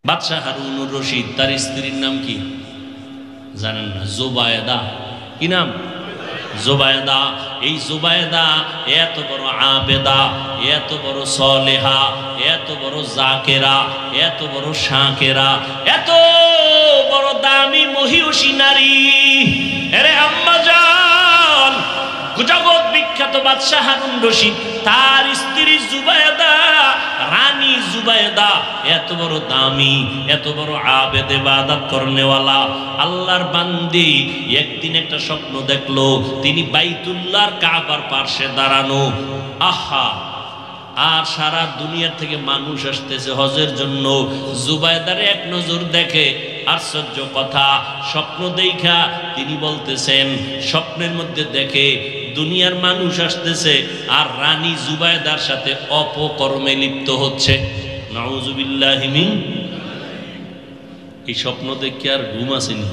বাদশাহ হারুনুর রশিদ, তার স্ত্রীর নাম কি জানেন না? জুবায়েদা। কি নাম? জুবায়েদা। এই জুবায়েদা এত বড় আবেদা, এত বড় সলেহা, এত বড় জাকেরা, এত বড় শাকেরা, এত বড় দামি মহিষী নারী। আরে আম্মা জান, জগৎ বিখ্যাত বাদশাহ হারুন রশিদ, তার স্ত্রী জুবায়েদা, রানী জুবায়েদা এত বড় দামি, এত বড় আবেদ ইবাদত করনেওয়ালা আল্লাহর বান্দি। একদিন একটা স্বপ্ন দেখলো, তিনি বাইতুল্লাহর কাবার পাশে দাঁড়ানো। আহা, আর সারা দুনিয়া থেকে মানুষ আসতেছে হজের জন্য। জুবায়েদারে এক নজর দেখে, আশ্চর্য কথা, স্বপ্ন দেখা তিনি বলতেছেন, স্বপ্নের মধ্যে দেখে দুনিয়ার মানুষ আসতেছে আর রানী জুবায়েদার সাথে অপকর্মে লিপ্ত হচ্ছে। নাউজুবিল্লাহি মিন। এই স্বপ্ন দেখে আর ঘুম আসেনি।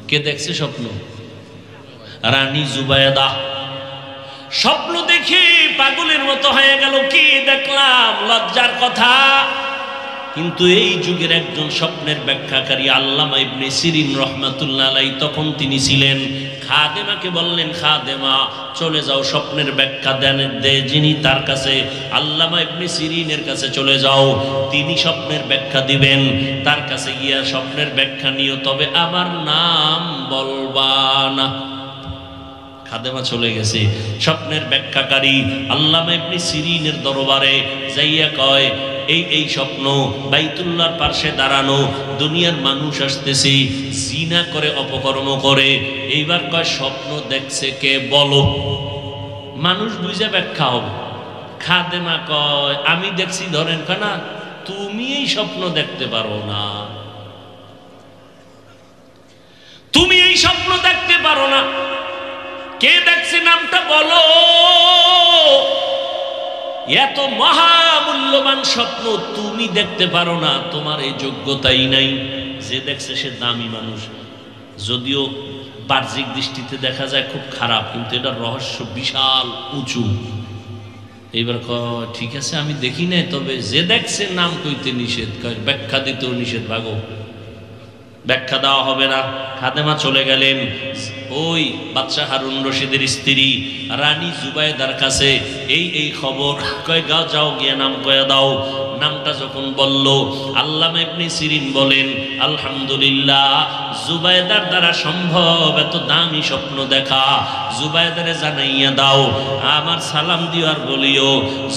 কে দেখছে স্বপ্ন? রানী জুবায়েদা। স্বপ্ন দেখে পাগলের মতো হয়ে গেল। কি দেখলাম? লজ্জার কথা। কিন্তু এই যুগের একজন স্বপ্নের ব্যাখ্যাকারী আল্লামা ইবনে সিরিন রহমাতুল্লাহ আলাইহি, তখন তিনি ছিলেন। খাদেমাকে বললেন, খাদেমা চলে যাও, স্বপ্নের ব্যাখ্যা দেন যিনি, তার কাছে, আল্লামা ইবনে সিরিনের কাছে চলে যাও, তিনি স্বপ্নের ব্যাখ্যা দিবেন। তার কাছে গিয়া স্বপ্নের ব্যাখ্যা নিও, তবে আমার নাম বলবা না। খাদেমা চলে গেছে। স্বপ্নের ব্যাখ্যাকারী আল্লামা ইবনে সিরিনের দরবারে যাইয়া কয়, এই স্বপ্ন, বাইতুল্লাহর পাশে দাঁড়ানো, দুনিয়ার মানুষ আসতেছে, জিনা করে, অপকর্ম করে। এইবার কয়, স্বপ্ন দেখছে কে বলো, মানুষ বুঝে ব্যাখ্যা হবে। খাদেমা কয়, আমি দেখছি। ধরেন না, তুমি এই স্বপ্ন দেখতে পারো না, তুমি এই স্বপ্ন দেখতে পারো না। কে দেখছে নামটা বলো। এত মহামূল্যবান স্বপ্ন তুমি দেখতে পারো না, তোমার এই যোগ্যতাই নাই। যে দেখছে সে দামি মানুষ, যদিও বাহ্যিক দৃষ্টিতে দেখা যায় খুব খারাপ, কিন্তু এটা রহস্য বিশাল উঁচু। এইবার ঠিক আছে, আমি দেখি নাই, তবে যে দেখছে নাম কইতে নিষেধ, ব্যাখ্যা দিতেও নিষেধ, ভাগো, ব্যাখ্যা দেওয়া হবে না। খাদেমা চলে গেলেন ওই বাদশাহ হারুন রশিদের স্ত্রী রানী জুবায়েদার কাছে। এই খবর কয়, গাও যাও গিয়ে নাম কয়ে দাও। নামটা যখন বলল, আল্লামা ইবনে সিরিন বলেন, আলহামদুলিল্লাহ, জুবায়েদার দ্বারা সম্ভব এত দামি স্বপ্ন দেখা। জুবায়েদারে জানাইয়া দাও, আমার সালাম দিও আর বলিও,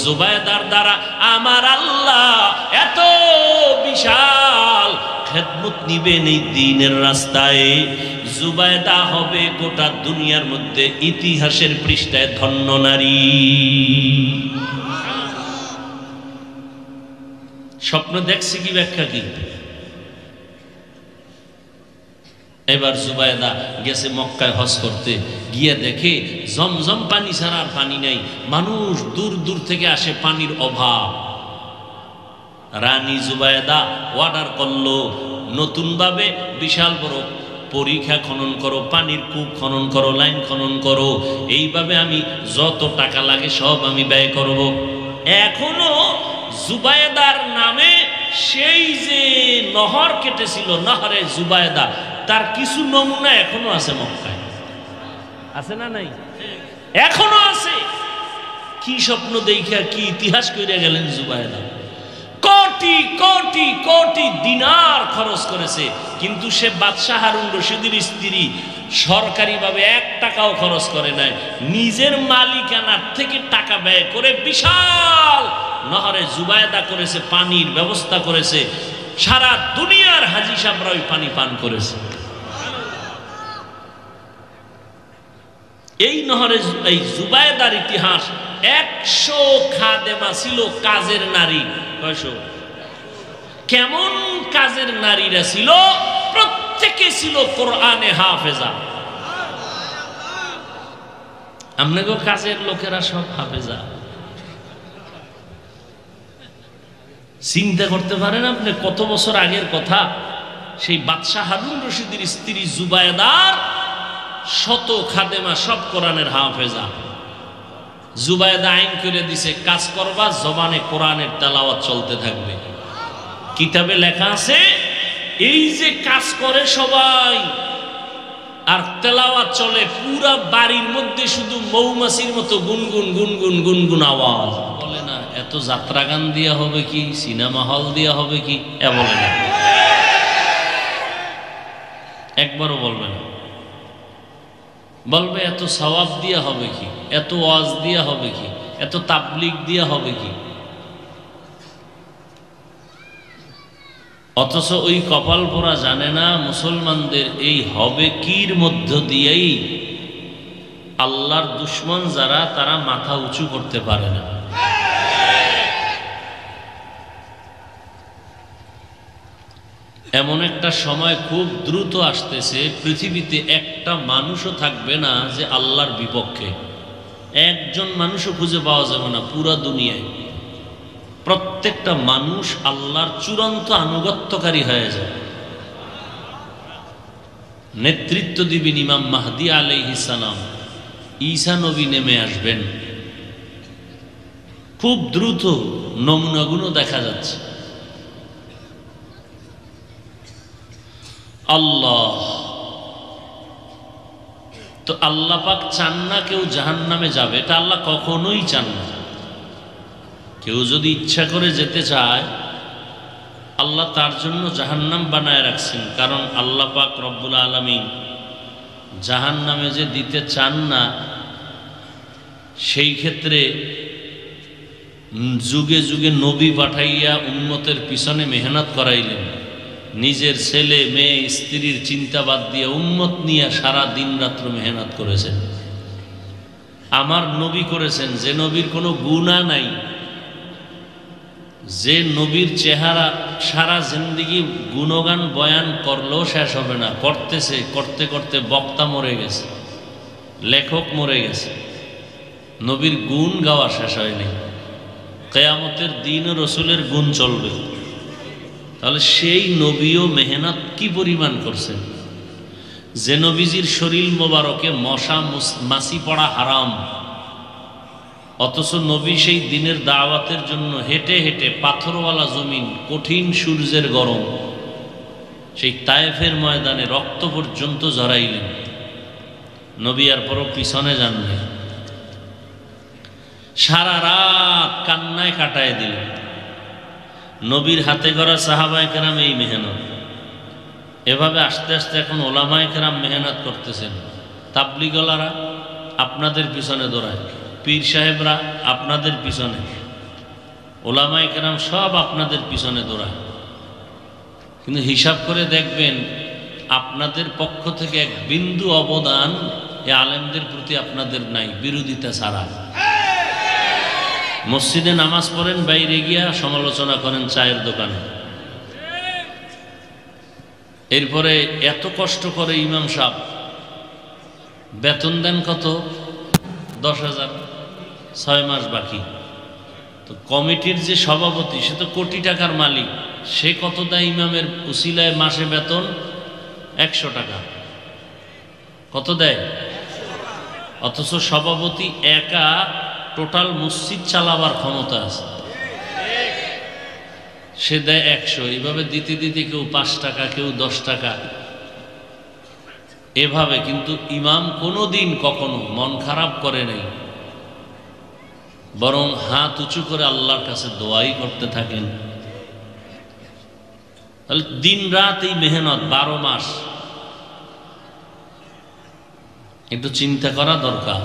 জুবায়েদার দ্বারা আমার আল্লাহ এত বিশাল খেদমত নিবেন এই দ্বীনের রাস্তায়। জুবায়েদা হবে গোটা দুনিয়ার মধ্যে ইতিহাসের পৃষ্ঠায় ধন্য নারী। স্বপ্ন দেখছি কি, ব্যাখ্যা কি? এবার জুবায়েদা গেছে মক্কায় হজ করতে, গিয়ে দেখে জমজম পানি ছাড়া আর পানি নাই, মানুষ দূর দূর থেকে আসে, পানির অভাব। রানী জুবায়েদা অর্ডার করলো, নতুন ভাবে বিশাল বড় পরীক্ষা খনন করো, পানির কূপ খনন করো, লাইন খনন করো, এইভাবে আমি যত টাকা লাগে সব আমি ব্যয় করব। এখনো জুবায়েদার নামে সেই যে নহর কেটেছিল, নহরে জুবায়েদা, তার কিছু নমুনা এখনো আছে মক্কায়। আছে না নাই? এখনো আছে। কি স্বপ্ন দেখা কি ইতিহাস কইরা গেলেন জুবায়েদা। কোটি কোটি কোটি দিনার খরচ করেছে, কিন্তু সে বাদশাহ হারুন রশিদের স্ত্রী সরকারিভাবে 1 টাকাও খরচ করে নাই। নিজের মালিকানার থেকে টাকা ব্যয় করে বিশাল নহরে জুবায়েদা করেছে, পানির ব্যবস্থা করেছে, সারা দুনিয়ার হাজী সাহেবরা ওই পানি পান করেছে। এই নহরে এই জুবায়েদার ইতিহাস। 100 খাদেমা ছিল, কাজের নারী। 100 কেমন কাজের নারীরা ছিল? প্রত্যেকে ছিল কোরআনে হাফেজা। আপনাকে কাজের লোকেরা সব হাফেজা। চিন্তা করতে পারেন আপনি কত বছর আগের কথা। সেই বাদশাহ হারুন রশিদের স্ত্রী জুবায়েদার শত খাদেমা সব কোরআনের হাফেজা। জুবায়েদা আইন করে দিছে, কাজ করবা, জবানে কোরআনের তেলাওয়াত চলতে থাকবে। কিতাবে লেখা আছে এই যে কাজ করে সবাই আর তেলাওয়াত চলে, পুরা বাড়ির মধ্যে শুধু মৌমাছির মতো গুনগুন গুনগুন গুনগুন আওয়াজ। বলে না এত যাত্রা গান দিয়া হবে কি, সিনেমা হল দিয়া হবে কি? বলে না, একবারও বলবে না। বলবে এত সওয়াব দিয়া হবে কি, এত ওয়াজ দিয়া হবে কি, এত তাবলীগ দিয়া হবে কি? অথচ ওই কপাল পোড়া জানে না মুসলমানদের এই হবে কির মধ্য দিয়েই আল্লাহর দুশ্মন যারা, তারা মাথা উঁচু করতে পারে না। এমন একটা সময় খুব দ্রুত আসতেছে, পৃথিবীতে একটা মানুষও থাকবে না যে আল্লাহর বিপক্ষে। একজন মানুষও খুঁজে পাওয়া যাবে না পুরা দুনিয়ায়। প্রত্যেকটা মানুষ আল্লাহর চূড়ান্ত আনুগত্যকারী হয়ে যায়। নেতৃত্ব দিবেন ইমাম মাহদী আলাইহিস সালাম, ঈসা নবী নেমে আসবেন। খুব দ্রুত নমুনাগুলো দেখা যাচ্ছে। আল্লাহ তো আল্লাহ পাক চান না কেউ জাহান্নামে যাবে, এটা আল্লাহ কখনোই চান না। কেউ যদি ইচ্ছা করে যেতে চায়, আল্লাহ তার জন্য জাহান্নাম বানায় রাখছেন। কারণ আল্লাহ পাক রব্বুল আলামিন জাহান্নামে যে দিতে চান না, সেই ক্ষেত্রে যুগে যুগে নবী পাঠাইয়া উম্মতের পিছনে মেহনত করাইলেন। নিজের ছেলে মেয়ে স্ত্রীর চিন্তা বাদ দিয়ে উম্মত নিয়ে সারা দিন রাত্র মেহনত করেছেন। আমার নবী করেছেন, যে নবীর কোনো গুনাহ নাই, যে নবীর চেহারা সারা জিন্দেগি গুণগান বয়ান করলেও শেষ হবে না, করতেছে, করতে করতে বক্তা মরে গেছে, লেখক মরে গেছে, নবীর গুণ গাওয়া শেষ হয়নি। কিয়ামতের দিন রসুলের গুণ চলবে। তাহলে সেই নবীও মেহনত কি পরিমাণ করছেন। যে নবীজির শরীর মোবারকে মশা মাছি পড়া হারাম, অথচ নবী সেই দিনের দাওয়াতের জন্য হেঁটে হেঁটে পাথরওয়ালা জমিন, কঠিন সূর্যের গরম, সেই তায়েফের ময়দানে রক্ত পর্যন্ত ঝরাইলেন। নবী আর পরও পিছনে যাননি, সারা রাত কান্নায় কাটায় দিলেন। নবীর হাতে গড়া সাহাবায়ে কেরাম এই মেহনত। এভাবে আস্তে আস্তে এখন ওলামায়ে কেরাম মেহনত করতেছেন। তাবলীগওয়ালারা আপনাদের পিছনে দৌড়ায়, পীর সাহেবরা আপনাদের পিছনে, ওলামায়ে কেরাম সব আপনাদের পিছনে দৌড়ায়। কিন্তু হিসাব করে দেখবেন আপনাদের পক্ষ থেকে এক বিন্দু অবদান এ আলেমদের প্রতি আপনাদের নাই, বিরোধিতা ছাড়া। মসজিদে নামাজ পড়েন, বাইরে গিয়া সমালোচনা করেন চায়ের দোকানে। এরপরে এত কষ্ট করে ইমাম সাহেব, বেতন দেন কত? 10,000, 6 মাস বাকি। তো কমিটির যে সভাপতি, সে তো কোটি টাকার মালিক, সে কত দেয় ইমামের উসিলায় মাসে বেতন? 100 টাকা। কত দেয়? অথচ সভাপতি একা টোটাল মসজিদ চালাবার ক্ষমতা আছে, সে দেয় 100। এইভাবে দিতে দিতে কেউ 5 টাকা, কেউ 10 টাকা, এভাবে। কিন্তু ইমাম কোনোদিন কখনো মন খারাপ করে নাই, বরং হাত উঁচু করে আল্লাহর কাছে দোয়াই করতে থাকেন। তাহলে দিন রাত এই মেহনত, 12 মাস, একটু চিন্তা করা দরকার।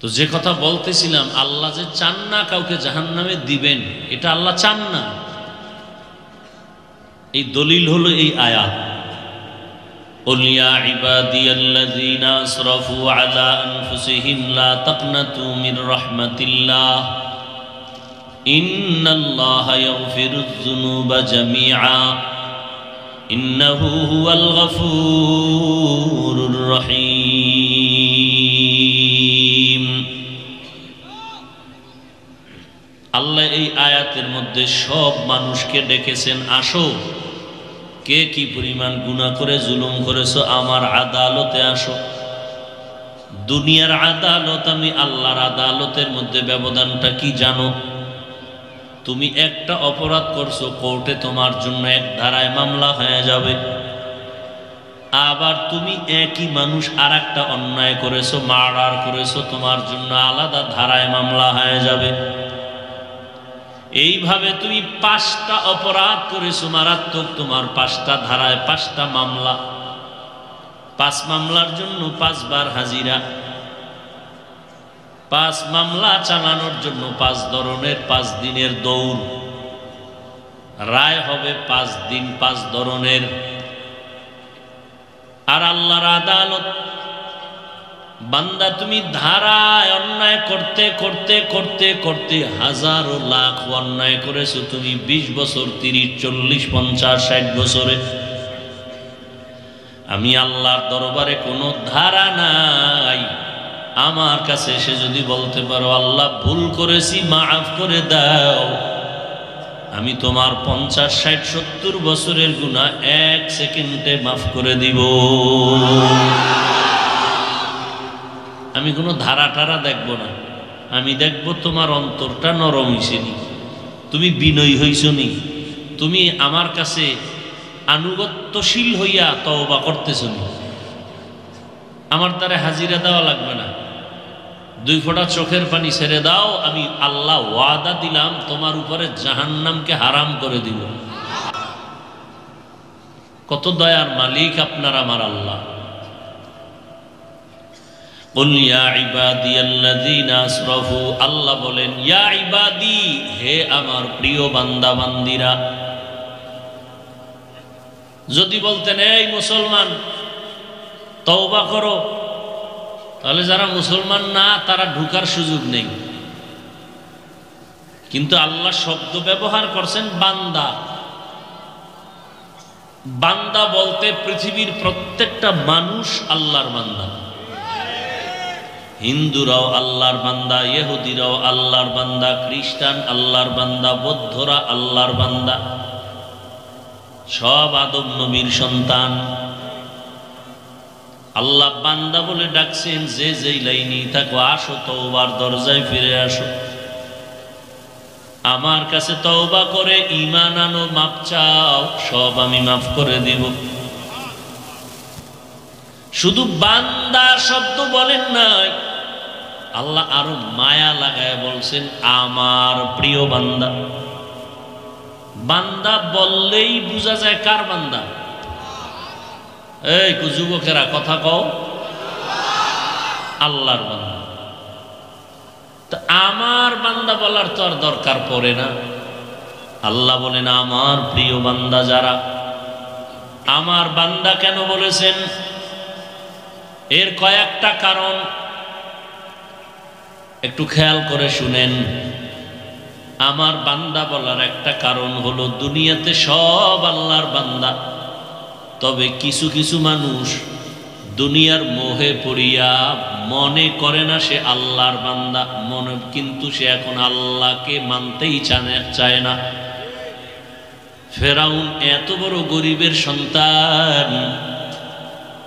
তো যে কথা বলতেছিলাম, আল্লাহ যে চান না কাউকে জাহান্নামে দিবেন, এটা আল্লাহ চান না। এই দলিল হলো এই আয়াত, قل يا عبادي الذين أسرفوا على أنفسهم لا تقنطوا من رحمة الله إن الله يغفر الذنوب جميعا إنه هو الغفور الرحيم। আল্লাহ এই আয়াতের মধ্যে সব মানুষকে ডেকেছেন, আসো, কে কি পরিমাণ গুনাহ করে জুলুম করেছো আমার আদালতে আসো। দুনিয়ার আদালত আমি আল্লাহর আদালতের মধ্যে ব্যবধানটা কি জানো? তুমি একটা অপরাধ করছো, কোর্টে তোমার জন্য এক ধারায় মামলা হয়ে যাবে। আবার তুমি একই মানুষ আর একটা অন্যায় করেছো, মার্ডার করেছো, তোমার জন্য আলাদা ধারায় মামলা হয়ে যাবে। এইভাবে তুমি 5টা অপরাধ করেছো মারাত্মক, তোমার 5টা ধারায় 5টা মামলা। 5 মামলার জন্য 5 বার হাজিরা, 5 মামলা চালানোর জন্য 5 ধরনের 5 দিনের দৌড়। রায় হবে 5 দিন 5 ধরনের। আর আল্লাহর আদালত, বান্দা তুমি ধারায় অন্যায় করতে করতে করতে করতে হাজারো লাখ অন্যায় করেছো তুমি 20 বছর, 30, 40, 50, 60 বছরে। আমি আল্লাহর দরবারে কোনো ধারা নাই। আমার কাছে এসে যদি বলতে পারো আল্লাহ ভুল করেছি মাফ করে দাও, আমি তোমার 50, 60, 70 বছরের গুনাহ 1 সেকেন্ডে মাফ করে দিব। আমি কোনো ধারা টারা দেখব না, আমি দেখব তোমার অন্তরটা নরম হইছে নি, তুমি বিনয়ী হইছ নি, তুমি আমার কাছে আনুগত্যশীল হইয়া তওবা করতেছ নি। আমার দ্বারা হাজিরা দেওয়া লাগবে না, 2 ফোঁটা চোখের পানি ছেড়ে দাও, আমি আল্লাহ ওয়াদা দিলাম তোমার উপরে জাহান্নামকে হারাম করে দিব। কত দয়ার মালিক আপনার আমার আল্লাহ। কুল ইয়া ইবাদিয়াল্লাযীনা আসরাফু, আল্লাহ বলেন ইয়া ইবাদি, হে আমার প্রিয় বান্দা বান্দিরা। যদি বলতেন এই মুসলমান তওবা করো, তাহলে যারা মুসলমান না তারা ঢুকার সুযোগ নেই। কিন্তু আল্লাহ শব্দ ব্যবহার করছেন বান্দা। বান্দা বলতে পৃথিবীর প্রত্যেকটা মানুষ আল্লাহর বান্দা। হিন্দুরাও আল্লাহর বান্দা, ইহুদিরাও আল্লাহর বান্দা, খ্রিস্টান আল্লাহর বান্দা, বৌদ্ধরা আল্লাহর বান্দা, সব আদম নবীর সন্তান। আল্লাহ বান্দা বলে ডাকছেন, যে যেই লাইনি থাকো আসো তওবার দরজায় ফিরে আসো, আমার কাছে তওবা করে ঈমান আনো, মাপ চাও, সব আমি মাফ করে দিব। শুধু বান্দা শব্দ বলেন নাই, আল্লাহ আরো মায়া লাগায় বলছেন আমার প্রিয় বান্দা। বান্দা বললেই বোঝা যায় কার বান্দা। এই যুবকেরা কথা কও, আল্লাহর বান্দা। তা আমার বান্দা বলার তো আর দরকার পড়ে না। আল্লাহ বলেন আমার প্রিয় বান্দা যারা। আমার বান্দা কেন বলেছেন? এর কয়েকটা কারণ, একটু খেয়াল করে শুনেন। আমার বান্দা বলার একটা কারণ হলো দুনিয়াতে সব আল্লাহর বান্দা, তবে কিছু কিছু মানুষ দুনিয়ার মোহে পড়িয়া মনে করে না সে আল্লাহর বান্দা, মনে কিন্তু সে এখন আল্লাহকে মানতেই চায় না। ফেরাউন এত বড় গরিবের সন্তান,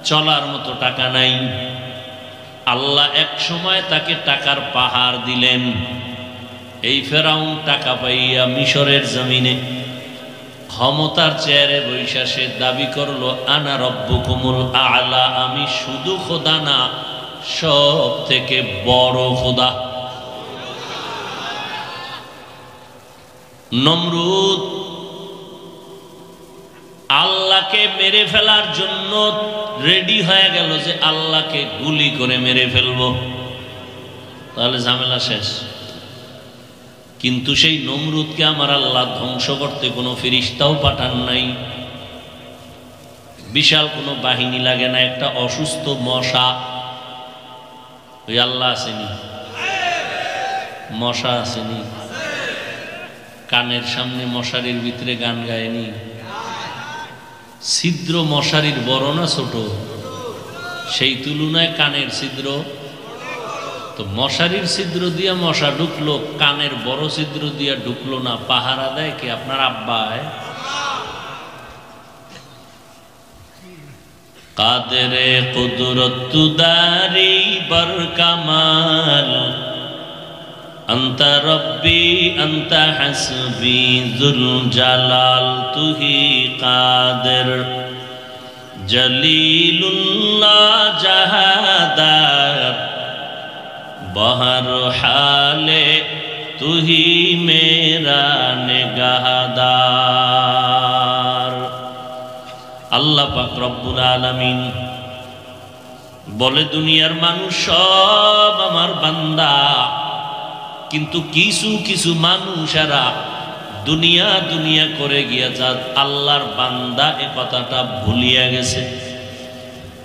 চলার মতো টাকা নাই। আল্লাহ এক সময় তাকে টাকার পাহাড় দিলেন। এই ফেরাউন টাকা পাইয়া মিশরের জমিনে ক্ষমতার চেয়ারে বৈশা সে দাবি করলো আনা রব্বুকুমুল আ'লা, আমি শুধু খোদা না, সব থেকে বড় খোদা। নমরুদ আল্লাহকে মেরে ফেলার জন্য রেডি হয়ে গেল যে আল্লাহকে গুলি করে মেরে ফেলবো, তাহলে ঝামেলা শেষ। কিন্তু সেই নমরুদকে আমার আল্লাহ ধ্বংস করতে কোনো ফেরেশতাও পাঠান নাই, বিশাল কোনো বাহিনী লাগে না। একটা অসুস্থ মশা, ওই আল্লাহ আসেনি, মশা আসেনি, কানের সামনে মশারির ভিতরে গান গায়নি। ছিদ্র মশারির বড় না ছোট? সেই তুলনায় কানের ছিদ্র তো, মশারির ছিদ্র দিয়া মশা ঢুকলো, কানের বড় ছিদ্র দিয়া ঢুকলো না। পাহারা দেয় কে? আপনার আব্বায়। কাদেরে কুদরত দারি বর কামাল, আনতা রব্বি আনতা হাসবি যুল জালাল তুহি কাদের জলিলুল্লাহ জাহাদার বহর হালে তুহি মেরা নিগাহদার। আল্লাহ পাক রব্বুল আলামিন বলে দুনিয়ার মানুষ সব আমার বান্দা, কিন্তু কিছু কিছু মানুষেরা দুনিয়া দুনিয়া করে গিয়েছে, আল্লাহর বান্দা এ কথাটা ভুলিয়া গেছে।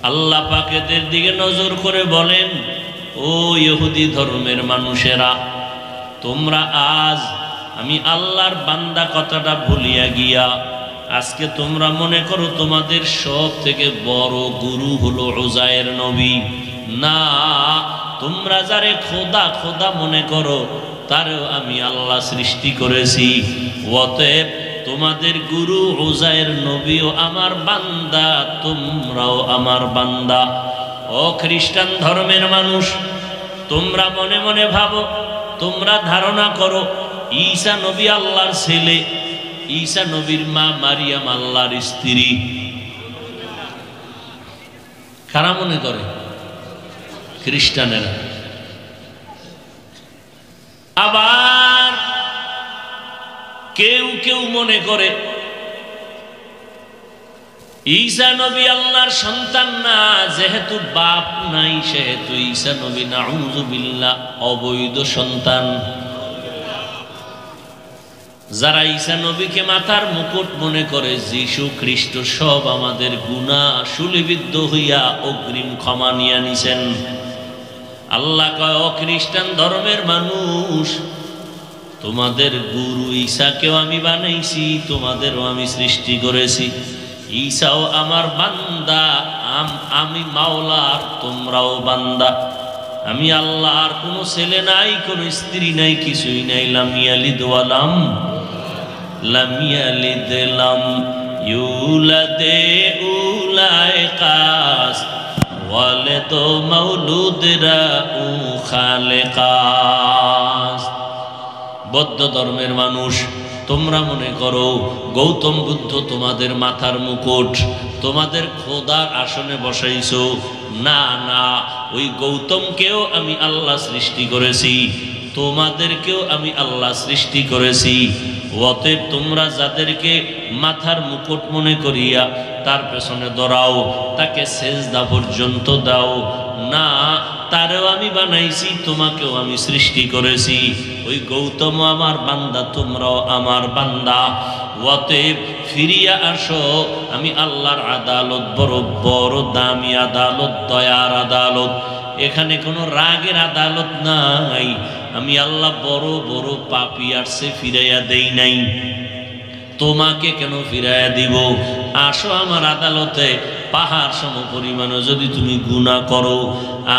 আল্লাহ পাক এদের দিকে নজর করে বলেন, ও ইহুদি ধর্মের মানুষেরা, তোমরা আজ আমি আল্লাহর বান্দা কথাটা ভুলিয়া গিয়া আজকে তোমরা মনে করো তোমাদের সব থেকে বড় গুরু হলো উজায়ের নবী। না, তোমরা যারে খোদা খোদা মনে করো তারও আমি আল্লাহ সৃষ্টি করেছি। অতএব তোমাদের গুরু উজায়ের নবীও আমার বান্দা, তোমরাও আমার বান্দা। ও খ্রিস্টান ধর্মের মানুষ, তোমরা মনে মনে ভাবো, তোমরা ধারণা করো ঈসা নবী আল্লাহর ছেলে, ঈসা নবীর মা মারিয়াম আল্লাহর স্ত্রী। কারা মনে করে? খ্রিস্টানেরা। আবার কেউ কেউ মনে করে ঈসা নবী আল্লাহর সন্তান না, যেহেতু বাপ নাই সেহেতু ঈসা নবী নাউযুবিল্লাহ অবৈধ সন্তান। যারা ঈসা নবীকে মাথার মুকুট মনে করে, যীশু খ্রিস্ট সব আমাদের গুনাহ শুলিবিদ্ধ হইয়া অগ্রিম ক্ষমা নিয়ে নিছেন। আল্লাহ কয়, ও খ্রিস্টান ধর্মের মানুষ, তোমাদের গুরু ঈসাকেও আমি বানাইছি, তোমাদেরও আমি সৃষ্টি করেছি। ঈসাও আমার বান্দা, আমি মাওলার, তোমরাও বান্দা। আমি আল্লাহর কোনো ছেলে নাই, কোনো স্ত্রী নাই, কিছুই নাই। লাম ইয়ালিদ ওয়ালাম লাম ইয়ালিদ লাম ইউলাদে উলাইকাস ওয়ালাদ মাউলুদরা উ খালেকাস। বৌদ্ধ ধর্মের মানুষ, তোমরা মনে করো গৌতম বুদ্ধ তোমাদের মাথার মুকুট, তোমাদের খোদার আসনে বসাইছো। না না, ওই গৌতমকেও আমি আল্লাহ সৃষ্টি করেছি, তোমাদেরকেও আমি আল্লাহ সৃষ্টি করেছি। অতএব তোমরা যাদেরকে মাথার মুকুট মনে করিয়া তার পেছনে দৌড়াও, তাকে সেজদা পর্যন্ত দাও না, তারেও আমি বানাইছি, তোমাকেও আমি সৃষ্টি করেছি। ওই গৌতম আমার বান্দা, তোমরাও আমার বান্দা। অতএব ফিরিয়া আসো, আমি আল্লাহর আদালত বড় বড় দামি আদালত, দয়ার আদালত। এখানে কোনো রাগের আদালত নাই। আমি আল্লাহ বড় বড় পাপী আসছে ফিরাইয়া দেই নাই, তোমাকে কেন ফিরাইয়া দিব? আসো আমার আদালতে, পাহাড় সম পরিমাণে যদি তুমি গুনাহ করো,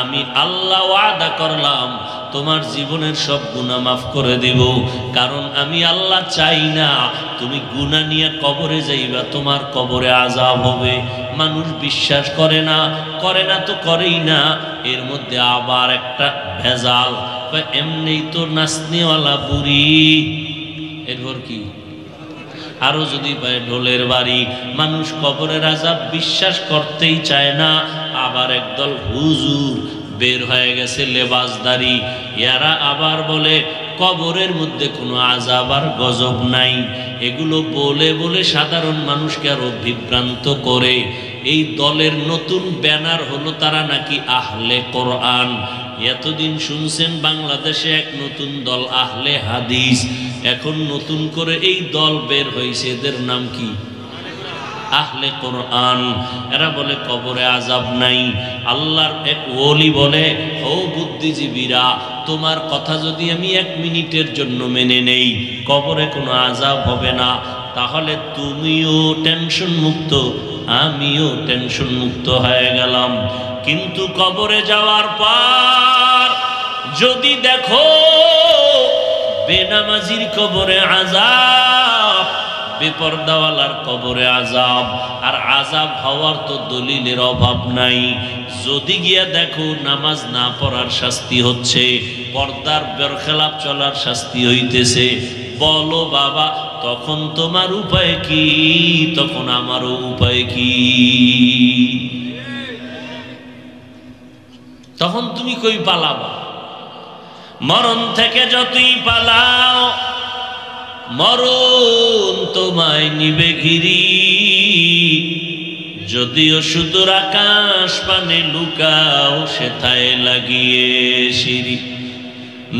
আমি আল্লাহ ওয়াদা করলাম তোমার জীবনের সব গুনাহ মাফ করে দিব। কারণ আমি আল্লাহ চাই না তুমি গুনাহ নিয়ে কবরে যাইবা, তোমার কবরে আযাব হবে। মানুষ বিশ্বাস করে না, করে না তো করেই না। এর মধ্যে আবার একটা ভেজাল, এমনি তো নাচনেওয়ালা বুড়ি, এরপর কি আরো যদি পায় ঢোলের বাড়ি। মানুষ কবরের আযাব বিশ্বাস করতেই চায় না। আবার একদল হুজুর বের হয়ে গেছে লেবাসদারি, এরা আবার বলে কবরের মধ্যে কোনো আযাব আর গজব নাই। এগুলো বলে বলে সাধারণ মানুষকে আরো বিভ্রান্ত করে। এই দলের নতুন ব্যানার হলো তারা নাকি আহলে কোরআন। এতদিন শুনছেন বাংলাদেশে এক নতুন দল আহলে হাদিস, এখন নতুন করে এই দল বের হয়েছে, এদের নাম কি? আহলে কোরআন। এরা বলে কবরে আযাব নাই। আল্লাহর এক ওলি বলে, ও বুদ্ধিজীবীরা, তোমার কথা যদি আমি 1 মিনিটের জন্য মেনে নেই, কবরে কোনো আযাব হবে না, তাহলে তুমিও টেনশন মুক্ত, আমিও টেনশন মুক্ত হয়ে গেলাম। কিন্তু কবরে যাওয়ার পর যদি দেখো বেনামাজির কবরে আযাব, পর্দাওয়ালার কবরে আযাব, আর আযাব হওয়ার তো দলিলের অভাব নাই। যদি গিয়া দেখো নামাজ না পড়ার শাস্তি হচ্ছে, পর্দার বেরখেলাপ চলার শাস্তি হইতেছে, বলো বাবা তখন তোমার উপায় কি? তখন আমারও উপায় কি? তখন তুমি কই পালাবা? মরণ থেকে যতই পালাও মরণ তোমায় নিবে ঘিরি। যদিও সুদূর আকাশ পানে লুকাও সেথায় লাগিয়ে সিঁড়ি।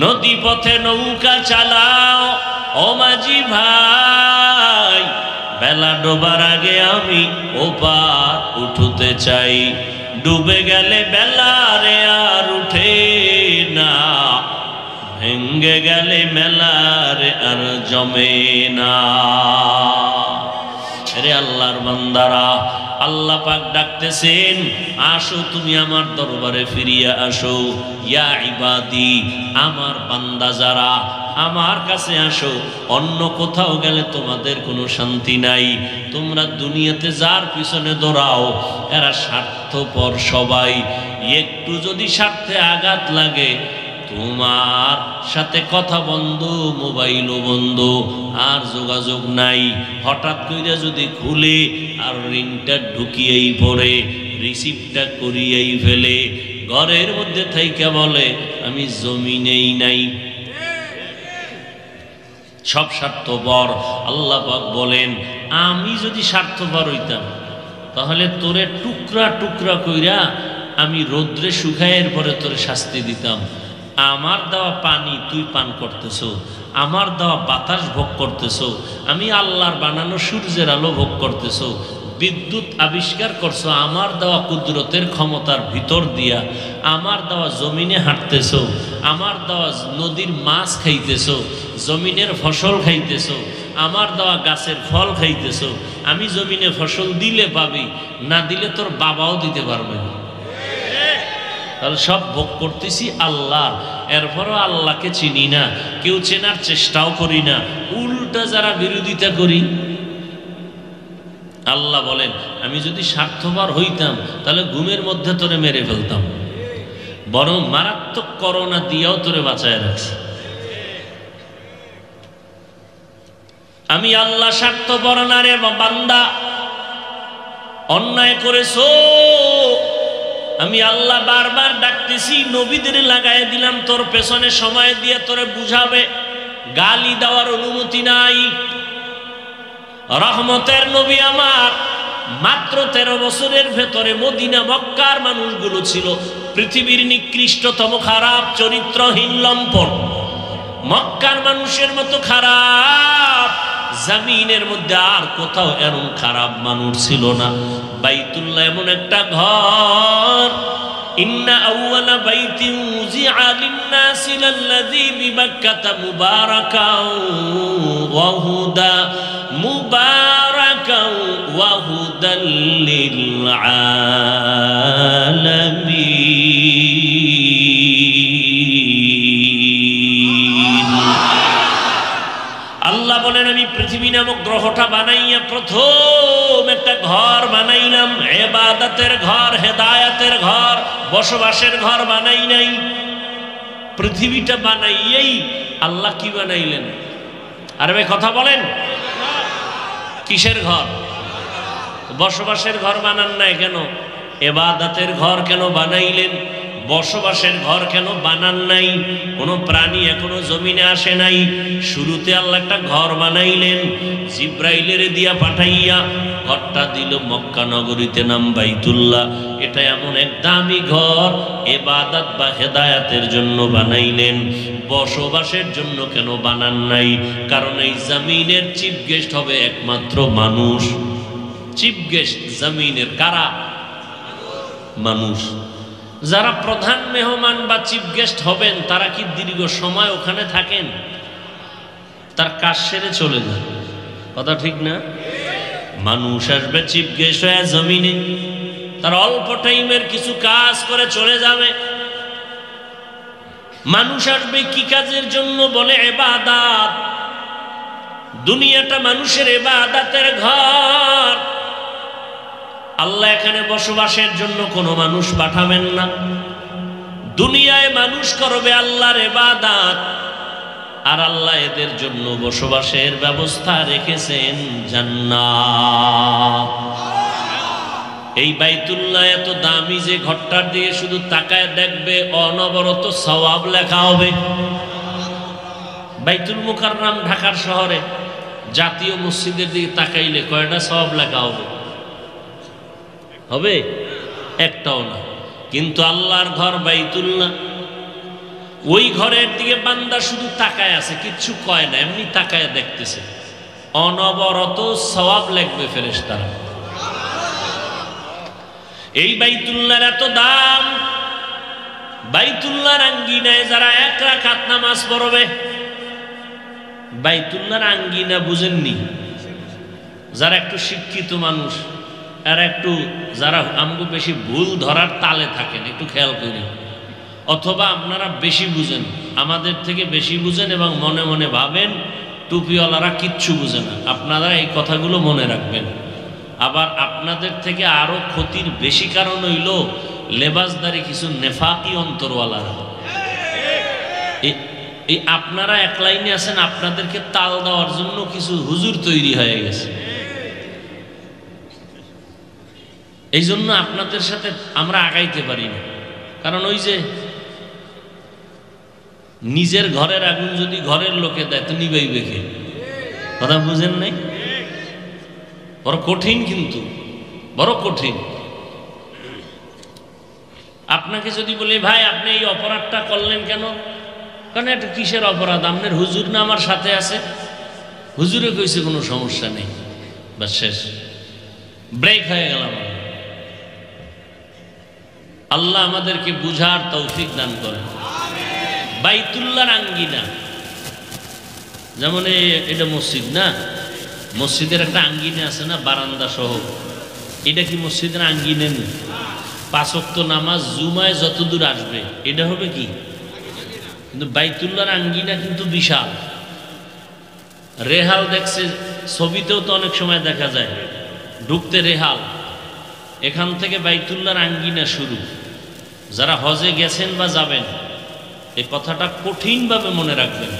নদী পথে নৌকা চালাও ও মাঝি ভাই, বেলা ডোবার আগে আমি ওপার উঠতে চাই। ডুবে গেলে বেলারে আর উঠে না, ভেঙ্গে গেলে মেলারে আর জমে না। রে আল্লাহর বান্দারা, আল্লাহ পাক ডাকতেছেন, আসো তুমি আমার দরবারে ফিরিয়া আসো। ইয়া ইবাদি, আমার বান্দা যারা, আমার কাছে আসো। অন্য কোথাও গেলে তোমাদের কোনো শান্তি নাই। তোমরা দুনিয়াতে যার পিছনে দৌড়াও এরা স্বার্থপর সবাই। একটু যদি স্বার্থে আঘাত লাগে তোমার সাথে কথা বন্ধ, মোবাইলও বন্ধ, আর যোগাযোগ নাই। হঠাৎ করে যদি খুলে আর রিংটা ঢুকিয়েই পড়ে, রিসিভটা করিয়েই ফেলে, ঘরের মধ্যে থাইকা বলে আমি জমিনেই নাই। সব স্বার্থপর। আল্লাহ পাক বলেন, আমি যদি স্বার্থপর হইতাম তাহলে তোরে টুকরা টুকরা কইরা আমি রৌদ্রে শুকায়ের পরে তোরে শাস্তি দিতাম। আমার দেওয়া পানি তুই পান করতেছো, আমার দেওয়া বাতাস ভোগ করতেছো, আমি আল্লাহর বানানো সূর্যের আলো ভোগ করতেছো, বিদ্যুৎ আবিষ্কার করছো আমার দেওয়া কুদরতের ক্ষমতার ভিতর দিয়া, আমার দেওয়া জমিনে হাঁটতেছো, আমার দেওয়া নদীর মাছ খাইতেছো, জমিনের ফসল খাইতেছো, আমার দেওয়া গাছের ফল খাইতেছো। আমি জমিনে ফসল দিলে পাবি, না দিলে তোর বাবাও দিতে পারবে না। তাহলে সব ভোগ করতেছি আল্লাহর, এরপরও আল্লাহকে চিনি না, কেউ চেনার চেষ্টাও করি না, উল্টা যারা বিরোধিতা করি। আল্লাহ বলেন, আমি যদি স্বার্থপর হইতাম তাহলে ঘুমের মধ্যে তোরে মেরে ফেলতাম, বরং মারাত্মক করোনা দিয়েও তোরে বাঁচায় রাখছি। আমি আল্লাহ স্বার্থপর না রে বান্দা, অন্যায় করেছো। আমি আল্লাহ বারবার ডাকতেছি, নবীদের লাগাই দিলাম তোর পেছনে, সময় দিয়ে তোরে বুঝাবে, গালি দেওয়ার অনুমতি নাই। রহমতের নবী আমার মাত্র 13 বছরের ভেতরে মদিনা মক্কার মানুষগুলো ছিল পৃথিবীর নিকৃষ্টতম খারাপ চরিত্রহীন লম্পট। মক্কার মানুষের মতো খারাপ জমিনের মধ্যে আর কোথাও এমন খারাপ মানুষ ছিল না। বাইতুল্লাহ এমন একটা ঘর, ইন্না আউওয়ালা বাইতিন উযিআ লিন-নাসি লাল্লাযী বিবাক্কাতা মুবারাকাও ওয়া হুদা মুবারাকাও ওয়া হুদাল লিল আলামিন। আল্লাহ বলেন, আমি পৃথিবী নামক গ্রহটা বানাইয়া প্রথম একটা ঘর বানাইলাম, ইবাদতের ঘর, হেদায়েতের ঘর, বসবাসের ঘর বানাই নাই। পৃথিবীটা বানাইয়েই আল্লাহ কি বানাইলেন? আরে ভাই কথা বলেন, কিসের ঘর? বসবাসের ঘর বানান নাই কেন? ইবাদতের ঘর কেন বানাইলেন? বসবাসের ঘর কেন বানান নাই? কোনো প্রাণী এখনো জমিনে আসে নাই, শুরুতে আল্লাহ একটা ঘর বানাইলেন, জিব্রাইলের দিয়া পাঠাইয়া ঘরটা দিল মক্কা নগরীতে, নাম বাইতুল্লাহ। এটা এমন এক দামি ঘর, ইবাদত বা হেদায়েতের জন্য বানাইলেন, বসবাসের জন্য কেন বানান নাই? কারণ এই জমিনের চিফ গেস্ট হবে একমাত্র মানুষ। চিফ গেস্ট জমিনের কারা? মানুষ। যারা প্রধান মেহমান বা চিফ গেস্ট হবেন তারা কি দীর্ঘ সময় ওখানে থাকেন? তার কাজ সেরে চলে যান, কথা ঠিক না? মানুষ আসবে চিফ গেস্ট হয়ে জমিনে, তার অল্প টাইমের কিছু কাজ করে চলে যাবে। মানুষ আসবে কি কাজের জন্য? বলে ইবাদত। দুনিয়াটা মানুষের ইবাদতের ঘর। আল্লাহ এখানে বসবাসের জন্য কোনো মানুষ পাঠাবেন না। দুনিয়ায় মানুষ করবে আল্লাহর ইবাদত, আর আল্লাহ এদের জন্য বসবাসের ব্যবস্থা রেখেছেন জান্নাত। এই বাইতুল্লাহ এত দামি যে ঘরটার দিয়ে শুধু তাকায় দেখবে অনবরত সওয়াব লেখা হবে। বাইতুল মুকাররম ঢাকার শহরে জাতীয় মসজিদের দিকে তাকাইলে কয়টা সওয়াব লেখা হবে? হবে একটাও না। কিন্তু আল্লাহর ঘর বাইতুল্লাহ, ওই ঘরের দিকে বান্দা শুধু তাকায় আছে, কিচ্ছু কয় না, এমনি তাকায় দেখতেছে, অনবরত সওয়াব লিখবে ফেরেশতারা। এই বাইতুল্লাহর এত দাম। বাইতুল্লাহর আঙ্গিনায় যারা এক রাকাত নামাজ পড়বে, বাইতুল্লাহর আঙ্গিনা বুঝেননি যারা একটু শিক্ষিত মানুষ, আর একটু যারা আমগো বেশি ভুল ধরার তালে থাকেন, একটু খেয়াল করি, অথবা আপনারা বেশি বুঝেন, আমাদের থেকে বেশি বুঝেন এবং মনে মনে ভাবেন টুপিওয়ালারা কিচ্ছু বুঝে না, আপনারা এই কথাগুলো মনে রাখবেন। আবার আপনাদের থেকে আরো ক্ষতির বেশি কারণ হইল লেবাসদারি কিছু নেফাকি অন্তরওয়ালারা। এই আপনারা এক লাইনে আছেন, আপনাদেরকে তাল দেওয়ার জন্য কিছু হুজুর তৈরি হয়ে গেছে। এই জন্য আপনাদের সাথে আমরা আগাইতে পারি না। কারণ ওই যে নিজের ঘরের আগুন যদি ঘরের লোকে দেয় তো নিবাইবে কে? কথা বুঝেন নাই? বড় কঠিন, কিন্তু বড় কঠিন। আপনাকে যদি বলি ভাই আপনি এই অপরাধটা করলেন কেন, কারণ এটা কিসের অপরাধ? আপনার হুজুর না আমার সাথে আছে, হুজুরে কইছে কোনো সমস্যা নেই, বাস শেষ, ব্রেক হয়ে গেলাম। আল্লাহ আমাদেরকে বুঝার তৌফিক দান করেন। বাইতুল্লাহর আঙ্গিনা যেমন এটা মসজিদ না, মসজিদের একটা আঙ্গিনা আছে না, বারান্দা সহ, এটা কি মসজিদের আঙ্গিনা নেই? 5 ওয়াক্ত নামাজ জুমায় যতদূর আসবে এটা হবে কি? কিন্তু বাইতুল্লাহর আঙ্গিনা কিন্তু বিশাল। রেহাল দেখছে, ছবিতেও তো অনেক সময় দেখা যায়, ঢুকতে রেহাল, এখান থেকে বাইতুল্লাহর আঙ্গিনা শুরু। যারা হজে গেছেন বা যাবেন এই কথাটা কঠিনভাবে মনে রাখবেন।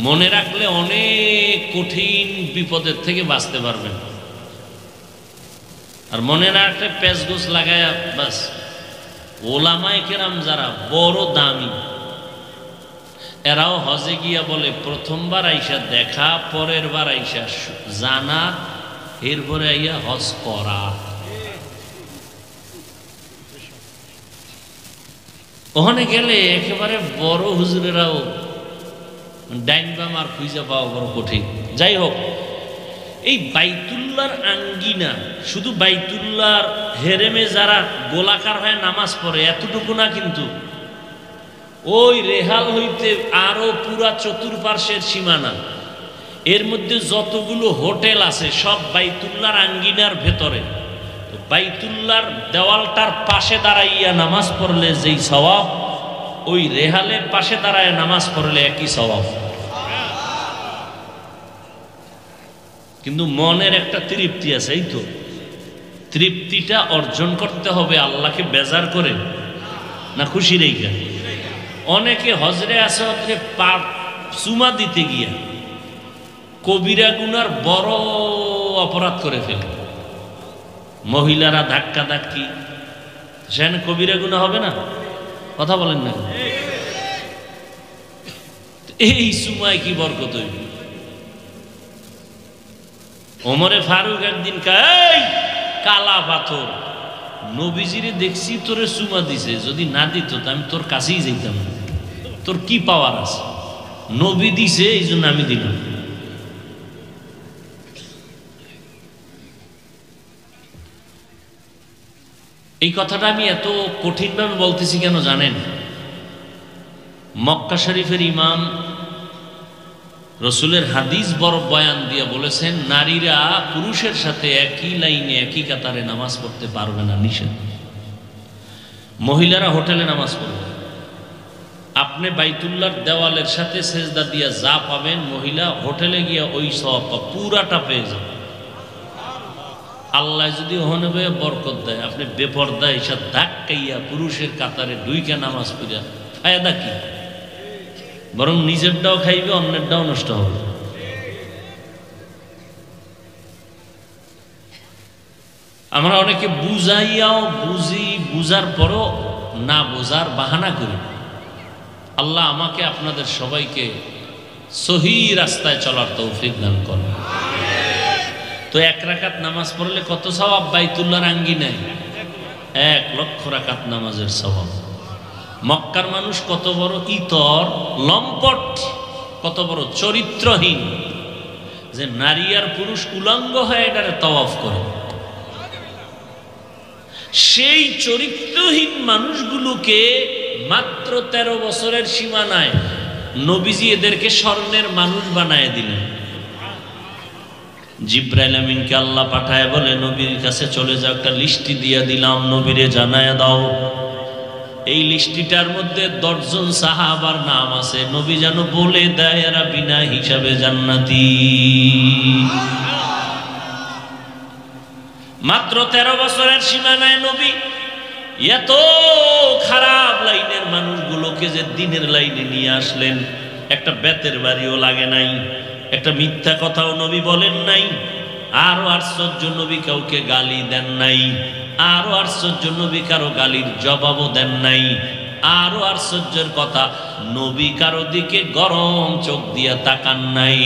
মনে রাখলে অনেক কঠিন বিপদের থেকে বাঁচতে পারবেন। আর মনে না রাখলে পেঁচগোছ লাগায়া বাস। ওলামায়ে কেরাম যারা বড় দামি, এরাও হজে গিয়া বলে প্রথমবার আইসা দেখা, পরের বার আইসা জানা, এরপরে আইয়া হজ করা। ওখানে গেলে একেবারে বড় হুজুরেরাও ডাইন বাম আর খুঁজে পাওয়া বড় কঠিন। যাই হোক, এই বাইতুল্লাহর আঙ্গিনা, শুধু বাইতুল্লাহর হেরেমে যারা গোলাকার হয়ে নামাজ পড়ে এতটুকু না, কিন্তু ওই রেহাল হইতে আরো পুরা চতুর্পার্শ্বের সীমানা, এর মধ্যে যতগুলো হোটেল আছে সব বাইতুল্লাহর আঙ্গিনার ভেতরে। তো বাইতুল্লাহর দেওয়ালটার পাশে দাঁড়াইয়া নামাজ পড়লে যেই সওয়াব, ওই রেহালের পাশে দাঁড়ায় নামাজ পড়লে একই সওয়াব। কিন্তু মনের একটা তৃপ্তি আছে, এই তো তৃপ্তিটা অর্জন করতে হবে আল্লাহকে বেজার করে না খুশি রেখা। অনেকে হজরে আসে চুমা দিতে গিয়া কবিরা গুনার বড় অপরাধ করে ফেলে। মহিলারা ধাক্কা ধাক্কি, সেখানে কবিরা গুনাহ হবে না? কথা বলেন না? এই চুমায় কি বরকত হইবে? ওমরে ফারুক একদিন কালা পাথর, নবীজিরে দেখছি তোরে চুমা দিছে, যদি না দিত আমি তোর কাছেই যেতাম না, তোর কি পাওয়ার আছে? নবী দিছে এই জন্য আমি দিলাম। এই কথাটা আমি এত কঠিনভাবে বলতেছি কেন জানেন? মক্কা শরীফের ইমাম রসুলের হাদিস বড় বয়ান দিয়ে বলেছেন, নারীরা পুরুষের সাথে একই লাইনে একই কাতারে নামাজ পড়তে পারবে না, নিষেধ। মহিলারা হোটেলে নামাজ পড়বে, আপনি বাইতুল্লাহর দেওয়ালের সাথে সেজদা দিয়া যা পাবেন, মহিলা হোটেলে গিয়া ওই সওয়াব পুরাটা পেয়ে যাবে। আল্লাহ যদি ওখানে বয়ে বরকত দেয়, আপনি বেপরদা এসব ধাক্কাইয়া পুরুষের কাতারে ঢুইকে নামাজ পড়া ফায়দা কি? বরং নিজেরটাও খাইবে, অন্যেরটাও নষ্ট হবে। আমরা অনেকে বুঝাইয়াও বুঝার পরও না বোঝার বাহানা করি। আল্লাহ আমাকে আপনাদের সবাইকে সহি রাস্তায় চলার তৌফিক দান করেন। তো 1 রাকাত নামাজ পড়লে কত সওয়াব? বাইতুল্লাহর আঙ্গিনায় 1 লক্ষ রাকাত নামাজের সওয়াব। মক্কার মানুষ কত বড় ইতর, লম্পট, কত বড় চরিত্রহীন, যে নারী আর পুরুষ উলঙ্গ হয়ে এটারে তাওয়াফ করে। সেই চরিত্রহীন মানুষগুলোকে মাত্র 13 বছরের সীমানায় নবীজি এদেরকে স্বর্ণের মানুষ বানায় দিলেন। জিব্রাইল আমিনকে আল্লাহ পাঠায় বলে, নবীর কাছে চলে যাও, একটা লিস্টি দিয়ে দিলাম, নবীরে জানায় দাও। এই লিস্টিটার মধ্যে 10 জন সাহাবার নাম আছে, নবী যেন বলে দেয় এরা বিনা হিসাবে জান্নাতি। মাত্র 13 বছরের সীমানায় নবী এত খারাপ লাইনের মানুষগুলোকে যে দিনের লাইনে নিয়ে আসলেন। একটা বেতের বাড়িও লাগে নাই, একটা মিথ্যা কথাও নবী বলেন নাই। আরো আশ্চর্য, নবী কাউকে গালি দেন নাই। আরো আশ্চর্য, নবী কারো গালির জবাবও দেন নাই। আরো আশ্চর্যের কথা, নবী কারো দিকে গরম চোখ দিয়া তাকান নাই।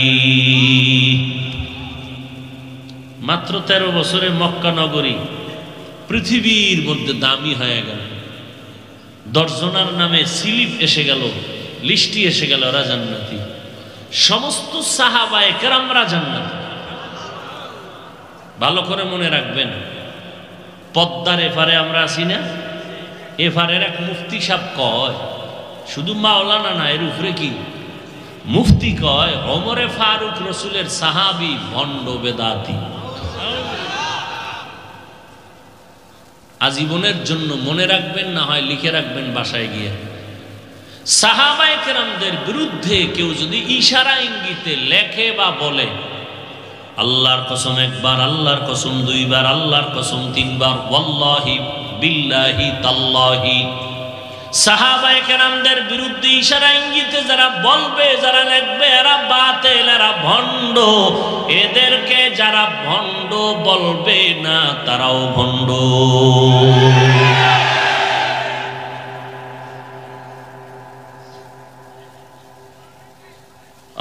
মাত্র 13 বছরে মক্কা নগরী পৃথিবীর মধ্যে দামি হয়ে গেল। 10 জনের নামে স্লিপ এসে গেল, লিস্টি এসে গেল, ওরা জান্নাতি। সমস্ত সাহাবায়ে কেরামরা জান্নাতি। ভালো করে মনে রাখবেন, পদ্মার এপারে আমরা আছি না, এপারের এক মুফতি সাহেব কয়, শুধু মাওলানা না, এর উপরে কি মুফতি কয়, ওমরে ফারুক রসুলের সাহাবী ভণ্ড বেদাতি। আজীবনের জন্য মনে রাখবেন, না হয় লিখে রাখবেন বাসায় গিয়ে। সাহাবায়ে কেরামদের বিরুদ্ধে কেউ যদি ইশারা ইঙ্গিতে লেখে বা বলে, আল্লাহর কসম 1 বার, আল্লাহর কসম 2 বার, আল্লাহর কসম 3 বার, ওয়াল্লাহি বিল্লাহি তাল্লাহি, সাহাবায়ে কেরামদের বিরুদ্ধে ইশারা ইঙ্গিতে যারা বলবে, যারা লিখবে, এরা বাতিল, এরা ভণ্ড। এদেরকে যারা ভণ্ড বলবে না, তারাও ভণ্ড।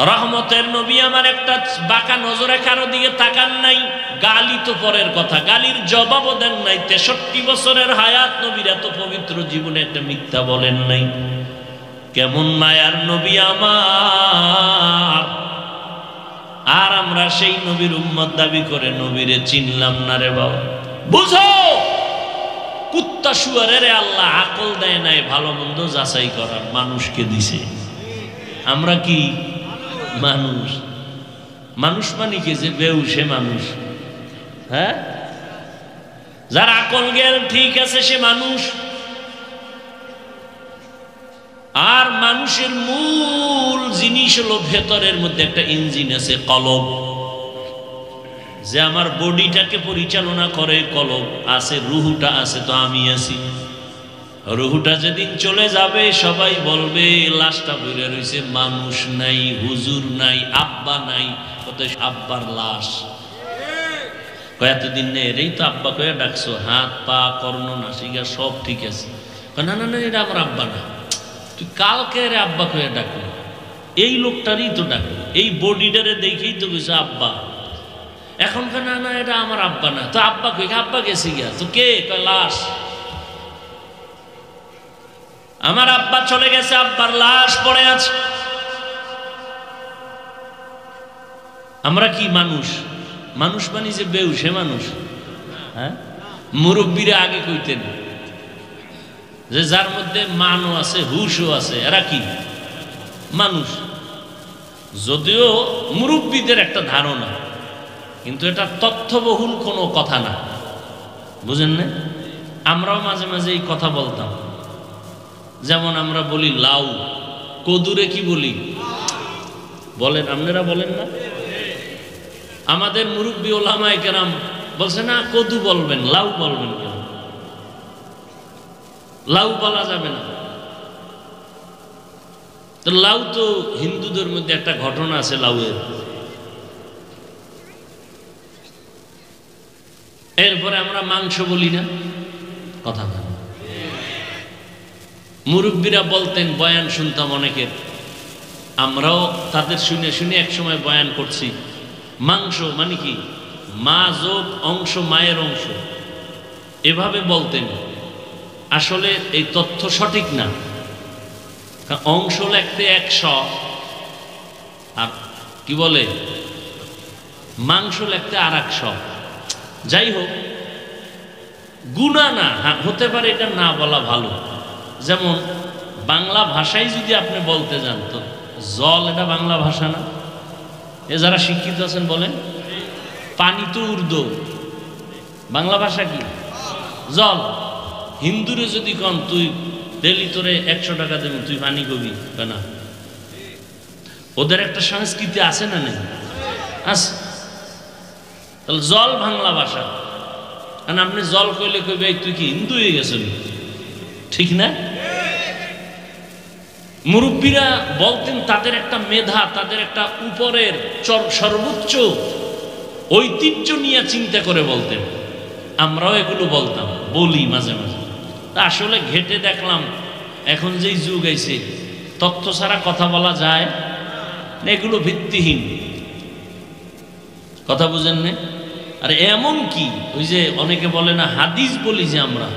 রহমতের নবী আমার একটা বাঁকা নজরে কারো দিকে তাকান নাই। গালি তো পরের কথা, গালির জবাবও দেন নাই। 63 বছরের হায়াত নবীর, এত পবিত্র জীবনে একটা মিথ্যা বলেন নাই। কেমন মায়ার নবী আমার! আর আমরা সেই নবীর উম্মত দাবি করে নবীরে চিনলাম না রে বাবা। বুঝো, কুত্তা শুয়ারের আল্লাহ আকল দেয় নাই ভালো মন্দ যাচাই করার, মানুষকে দিছে। আমরা কি মানুষ? মানুষ মানে কি যে বেউসে মানুষ? হ্যাঁ, যার আকল জ্ঞান ঠিক আছে সে মানুষ। আর মানুষের মূল জিনিস হলো ভেতরের মধ্যে একটা ইঞ্জিন আছে, কলব, যে আমার বডিটাকে পরিচালনা করে। কলব আছে, রুহুটা আছে, তো আমি আছি। রুহুটা যেদিন চলে যাবে সবাই বলবে লাশটা বেড়ে রয়েছে, মানুষ নাই, হুজুর নাই, আব্বা নাই। কত আব্বার লাশ, কয়েকদিন নেই, এরই তো আব্বা কয়ে ডাকছো, হাত পা কর্ণ নাসিকা সব ঠিক আছে। না না না, এটা আমার আব্বা না, তুই কালকে রে আব্বা কয়ে ডাকলো, এই লোকটারই তো ডাকলো, এই বডিটারে দেখেই তো গেছে আব্বা। এখন না না, এটা আমার আব্বা না, তো আব্বা কই? আব্বা গেছে গিয়া, তো কে? কয় লাশ। আমার আব্বা চলে গেছে, আব্বার লাশ পড়ে আছে। আমরা কি মানুষ? মানুষ মানে যে বেউসে মানুষ। হ্যাঁ, মুরব্বীরা আগে কইতেন যে যার মধ্যে মানও আছে, হুশও আছে, এরা কি মানুষ। যদিও মুরব্বীদের একটা ধারণা, কিন্তু এটা তথ্যবহুল কোনো কথা না, বুঝেন না? আমরাও মাঝে মাঝে এই কথা বলতাম। যেমন আমরা বলি লাউ, কদুরে কি বলি বলেন, আপনারা বলেন না? আমাদের মুরব্বী ওলামায়ে কেরাম বলছে না কদু বলবেন, লাউ বলবেন কেন? লাউ বলা যাবে না। তো লাউ তো হিন্দুদের মধ্যে একটা ঘটনা আছে লাউয়ের। এরপরে আমরা মাংস বলি না, কথা বলেন। মুরব্বীরা বলতেন, বয়ান শুনতাম অনেকের, আমরাও তাদের শুনে শুনে এক সময় বয়ান করছি, মাংস মানে কি মা যোগ অংশ, মায়ের অংশ, এভাবে বলতেন। আসলে এই তথ্য সঠিক না। অংশ লিখতে 100 আর কি বলে মাংস লিখতে আর 100। যাই হোক, গুণা না, হ্যাঁ হতে পারে এটা না বলা ভালো। যেমন বাংলা ভাষায় যদি আপনি বলতে যান, তো জল এটা বাংলা ভাষা না? এ যারা শিক্ষিত আছেন বলেন। পানি তো উর্দু, বাংলা ভাষা কি? জল। হিন্দুরে যদি কন তুই ডেলি তোরে 100 টাকা দেবেন, তুই পানি কবি না? ওদের একটা সংস্কৃতি আছে না নেই? আছে। তাহলে জল বাংলা ভাষা, কারণ আপনি জল কইলে কইবে তুই কি হিন্দু হয়ে গেছেন, ঠিক না? মুরব্বীরা বলতেন তাদের একটা মেধা, তাদের একটা উপরের সর্বোচ্চ ঐতিহ্য নিয়ে চিন্তা করে বলতেন। আমরাও এগুলো বলতাম, বলি মাঝে মাঝে। তা আসলে ঘেটে দেখলাম এখন যেই যুগ আইছে, তথ্য ছাড়া কথা বলা যায় না, এগুলো ভিত্তিহীন কথা, বুঝেন না? আর এমন কি ওই যে অনেকে বলে না হাদিস বলি, যে আমরা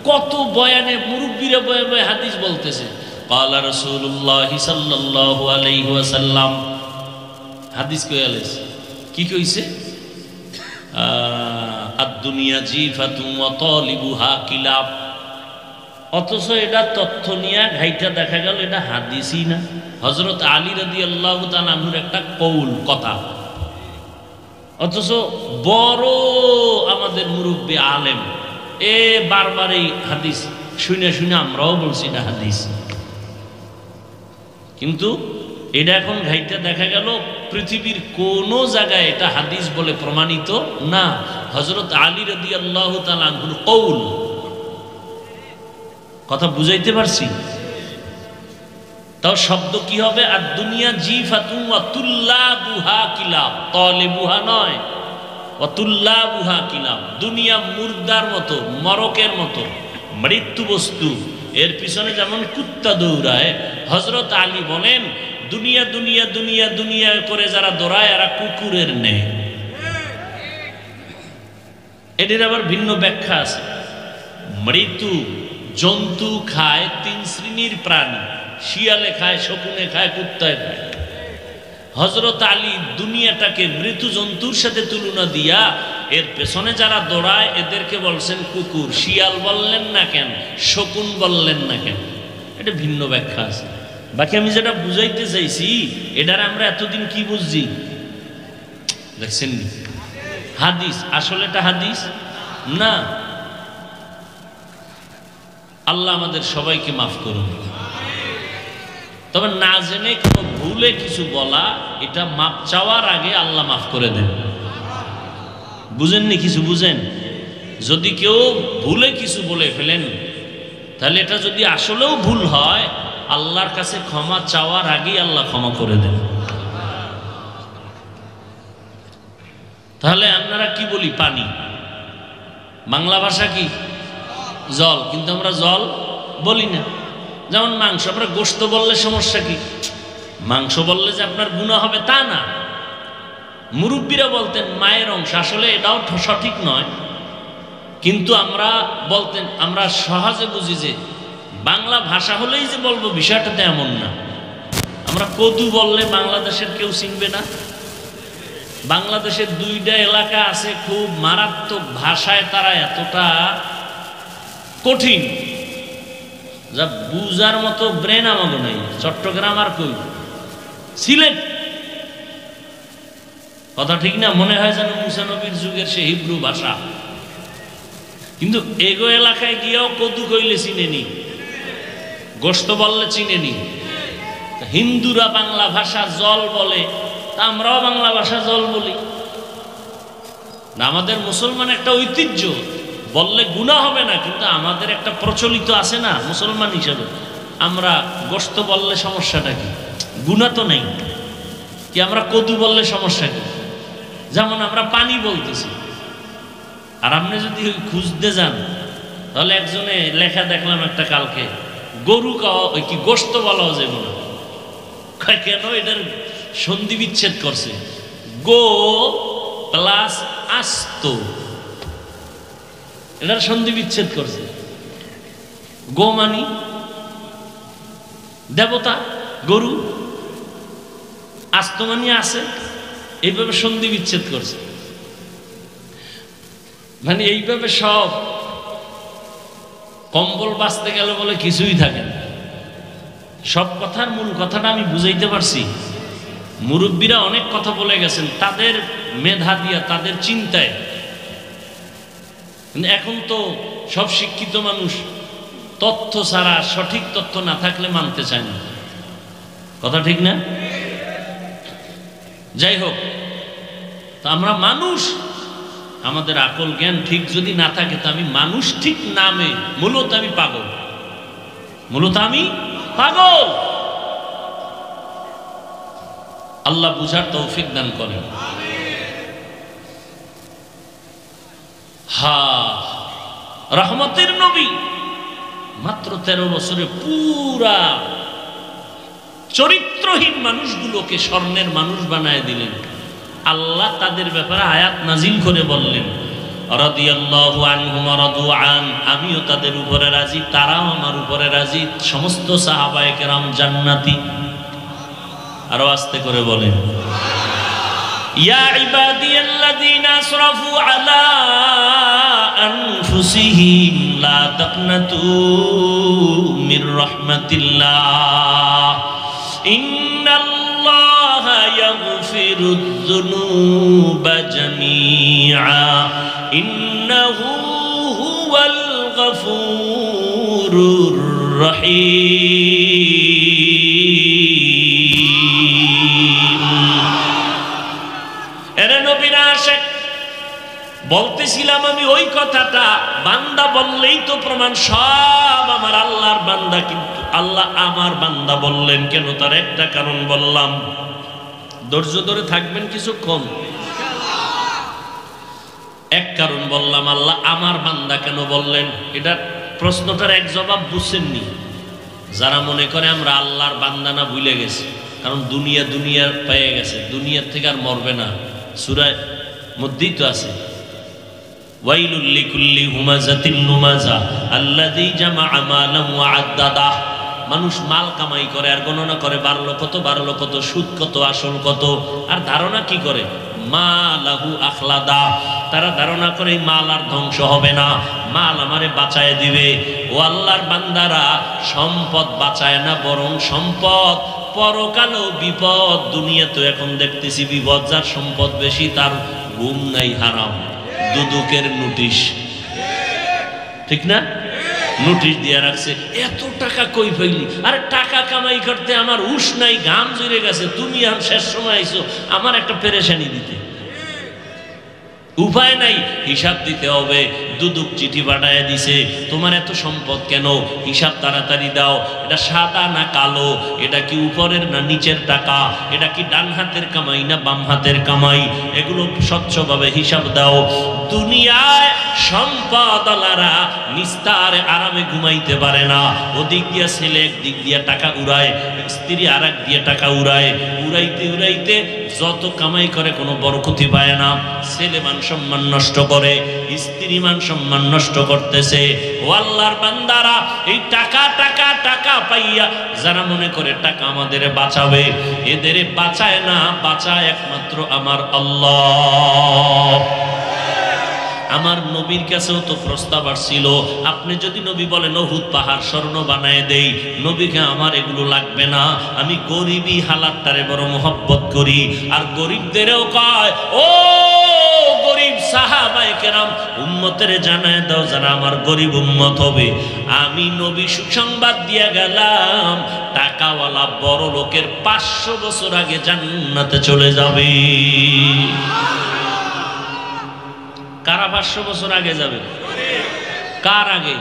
কত বয়ানে মুরব্বীরা বয়ে বয়ে হাদিস বলতেছে। قال رسول الله صلى الله عليه وسلم, হাদিস কইয়ালেস কি কইছে? আদ-দুনিয়া জিফাতুন ওয়া তালিবুহা কিলাব। অথচ এটা তথ্য নিয়ে ঘাইটা দেখা গেল এটা হাদিসই না। হযরত আলী রাদিয়াল্লাহু তাআলা আনহুর একটা কৌল কথা, অথচ বড় আমাদের মুরব্বী আলেম এ বারবার এই হাদিস শুনে শুনে আমরাও বলছি এটা হাদিস। কিন্তু এটা এখন ঘাইটা দেখা গেল পৃথিবীর কোন জায়গায় এটা হাদিস বলে প্রমাণিত না। হযরত আলী রাদিয়াল্লাহু তাআলা আনহুর কৌল। কথা বুঝাইতে পারছি? তাও শব্দ কি হবে? আর দুনিয়া জিফাতুন ওয়া তুল্লাবুহা কিলাব, তালিবুহা নয়, ওয়া তুল্লাবুহা কিলাব। দুনিয়া মুর্দার মতো, মরকের মতো, মৃত্যু বস্তু, এর পিছনে যেমন কুত্তা দৌড়ায়, হযরত আলী বলেন দুনিয়া দুনিয়া দুনিয়া দুনিয়া করে যারা দৌড়ায় এরা কুকুরের ন্যায়। এটির আবার ভিন্ন ব্যাখ্যা আছে। মৃত্যু জন্তু খায় 3 শ্রেণীর প্রাণী, শিয়ালে খায়, শকুনে খায়, কুত্তায় খায়। হযরত আলী দুনিয়াটাকে মৃত্যু জন্তুর সাথে তুলনা দিয়া এর পেছনে যারা দৌড়ায় এদেরকে বলছেন কুকুর। শিয়াল বললেন না কেন, শকুন বললেন না কেন? এটা ভিন্ন ব্যাখ্যা আছে। বাকি আমি যেটা বুঝাইতে চাইছি, এটার আমরা এতদিন কি বুঝছি দেখছেন? হাদিস। আসলে এটা হাদিস না। আল্লাহ আমাদের সবাইকে মাফ করুন। তবে না জেনে কোনো ভুলে কিছু বলা, এটা মাপ চাওয়ার আগে আল্লাহ মাফ করে দেন। বুঝেননি? কিছু বুঝেন? যদি কেউ ভুলে কিছু বলে ফেলেন, তাহলে এটা যদি আসলেও ভুল হয়, আল্লাহর কাছে ক্ষমা চাওয়ার আগেই আল্লাহ ক্ষমা করে দেন। তাহলে আপনারা কি বলি? পানি। বাংলা ভাষা কি? জল। কিন্তু আমরা জল বলি না। যেমন মাংস, আমরা গোশত বললে সমস্যা কি? মাংস বললে যে আপনার গুনাহ হবে তা না। মুরব্বীরা বলতেন মায়ের অংশ, আসলে এটাও সঠিক নয়, কিন্তু আমরা বলতেন, আমরা সহজে বুঝি যে বাংলা ভাষা হলেই যে বলবো বিষয়টা তো এমন না। আমরা কদু বললে বাংলাদেশের কেউ চিনবে না। বাংলাদেশের 2টা এলাকা আছে খুব মারাত্মক ভাষায়, তারা এতটা কঠিন যা বুঝার মতো ব্রেন আমাকে নাই। চট্টগ্রাম আর কই সিলেট, কথা ঠিক না? মনে হয় যেন মুসা নবীর যুগের সে হিব্রু ভাষা। কিন্তু এগো এলাকায় গিয়েও কদু কইলে চিনেনি, গোশত বললে চিনেনি। হিন্দুরা বাংলা ভাষা জল বলে, তা আমরাও বাংলা ভাষা জল বলি না। আমাদের মুসলমান একটা ঐতিহ্য, বললে গুনাহ হবে না, কিন্তু আমাদের একটা প্রচলিত আছে না মুসলমান হিসেবে। আমরা গোশত বললে সমস্যাটা কি? গুনাহ তো নেই কি? আমরা কদু বললে সমস্যা কি? যেমন আমরা পানি বলতেছি, আর আপনি যদি খুঁজতে যান তাহলে একজনে লেখা দেখলাম একটা কালকে, গরু খাওয়া ওই কি গোশত বলাও যাবে না। কেন? এটার সন্ধি বিচ্ছেদ করছে, গো প্লাস আস্ত, এটার সন্ধি বিচ্ছেদ করছে। গো মানি দেবতা, গরু, আস্ত মানি আছে, এইভাবে সন্ধি বিচ্ছেদ করছে। মানে এইভাবে সব কম্বল বাঁচতে গেলে বলে কিছুই থাকে না। সব কথার মূল কথাটা আমি বুঝাইতে পারছি। মুরব্বীরা অনেক কথা বলে গেছেন তাদের মেধা দিয়া, তাদের চিন্তায়। এখন তো সব শিক্ষিত মানুষ তথ্য ছাড়া, সঠিক তথ্য না থাকলে মানতে চায় না। কথা ঠিক না? যাই হোক, তো আমরা মানুষ, আমাদের আকল জ্ঞান ঠিক যদি না থাকে, তো আমি মানুষ ঠিক নামে মূলত আমি পাগল, মূলত আমি পাগল। আল্লাহ বুঝার তৌফিক দান করেন। রহমতের নবী মাত্র 13 বছরে পুরা চরিত্রহীন মানুষগুলোকে স্বর্ণের মানুষ বানায় দিলেন। আল্লাহ তাদের ব্যাপারে আয়াত নাজিল করে বললেন, রাদিয়াল্লাহু আনহুম ওয়া রাদু আন, আমিও তাদের উপরে রাজি, তারাও আমার উপরে রাজি। সমস্ত সাহাবায়ে কেরাম জান্নাতি। আরো আস্তে করে বলেন, ইয়া ইবাদিয়াল্লাযীনা আসরাফু আলা আনফুসিহিম লা তাকনাতু মির রাহমাতিল্লাহ ইন্নাল্লাহা ইয়াগফিরুয যুনুবা জামিআ ইন্নাহু হুয়াল গফুরুর রহিম। এরে নবীর আশিক, বলতেছিলাম আমি ওই কথাটা, বান্দা বললেই তো প্রমাণ সব আমার আল্লাহর বান্দা, কিন্তু আল্লাহ আমার বান্দা বললেন কেন? তার একটা কারণ বললাম, ধৈর্য ধরে থাকবেন কিছুক্ষণ। এক কারণ বললাম, আল্লাহ আমার বান্দা কেন বললেন, এটা প্রশ্নটার এক জবাব বুঝছেননি। যারা মনে করে আমরা আল্লাহর বান্দা না, ভুলে গেছে, কারণ দুনিয়া দুনিয়া পেয়ে গেছে, দুনিয়ার থেকে আর মরবে না। সূরার মধ্যেই তো আছে, ওয়াইলুল লিকুল্লি হুমাযাতিন লুমাযা আল্লাযী জামাআ মালান ওয়া আদ্দাদা। মানুষ মাল কামাই করে আর গণনা করে, বাড়লো কত, বাড়লো কত, সুদ কত, আসল কত, আর ধারণা কি করে, মালাহু আখলাদা। তারা ধারণা করে মাল আর ধ্বংস হবে না, মাল আমারে বাঁচায় দিবে। ও আল্লাহর বান্দারা, সম্পদ বাঁচায় না, বরং সম্পদ পরকালেও বিপদ। দুনিয়া তো এখন দেখতেছি বিপদ, যার সম্পদ বেশি তার ঘুম নাই হারাম, দুদুকের নোটিশ, ঠিক না? নোটিশ দিয়ে রাখছে, এত টাকা কই পাইলি? আরে টাকা কামাই করতে আমার হুঁশ নাই, ঘাম জুড়ে গেছে, তুমি আর শেষ সময় আইছো আমার একটা পেরেশানি দিতে। উপায় নাই, হিসাব দিতে হবে। দুদুক চিঠি পাঠায় দিছে, তোমার এত সম্পদ কেন, হিসাব তাড়াতাড়ি দাও। এটা সাদা না কালো, এটা কি উপরের না নিচের টাকা, এটা কি ডান হাতের কামাই না বাম হাতের কামাই, এগুলো স্বচ্ছভাবে হিসাব দাও। দুনিয়ায় সম্পদওয়ালারা নিস্তারে আরামে ঘুমাইতে পারে না। ওদিক দিয়া ছেলে একদিক দিয়া টাকা উড়ায়, স্ত্রী আর এক দিয়ে টাকা উড়ায়, উড়াইতে উড়াইতে যত কামাই করে কোনো বরকতি পায় না। ছেলে মান সম্মান নষ্ট করে, স্ত্রী মান সম্মান নষ্ট করতেছে। ও আল্লাহর বান্দারা, এই টাকা টাকা টাকা পাইয়া যারা মনে করে টাকা আমাদের বাঁচাবে, এদের বাঁচায় না, বাঁচায় একমাত্র আমার আল্লাহ। আমার নবীর কাছেও তো প্রস্তাব আসছিল, আপনি যদি নবী বলেন উহুদ পাহাড় স্বর্ণ বানায় দেই, নবীকে আমার এগুলো লাগবে না, আমি গরিবী হালাতটারে বড় মহব্বত করি। আর গরিবদেরও কয়, ও গরিব সাহাবা সাহাবায়ে কেরাম উম্মতের জানায় দাও যারা আমার গরিব উম্মত হবে, আমি নবী সুসংবাদ দিয়ে গেলাম টাকাওয়ালা বড় লোকের 500 বছর আগে জান্নাতে চলে যাবে। কারা 500 বছর আগে যাবে? কার আগে?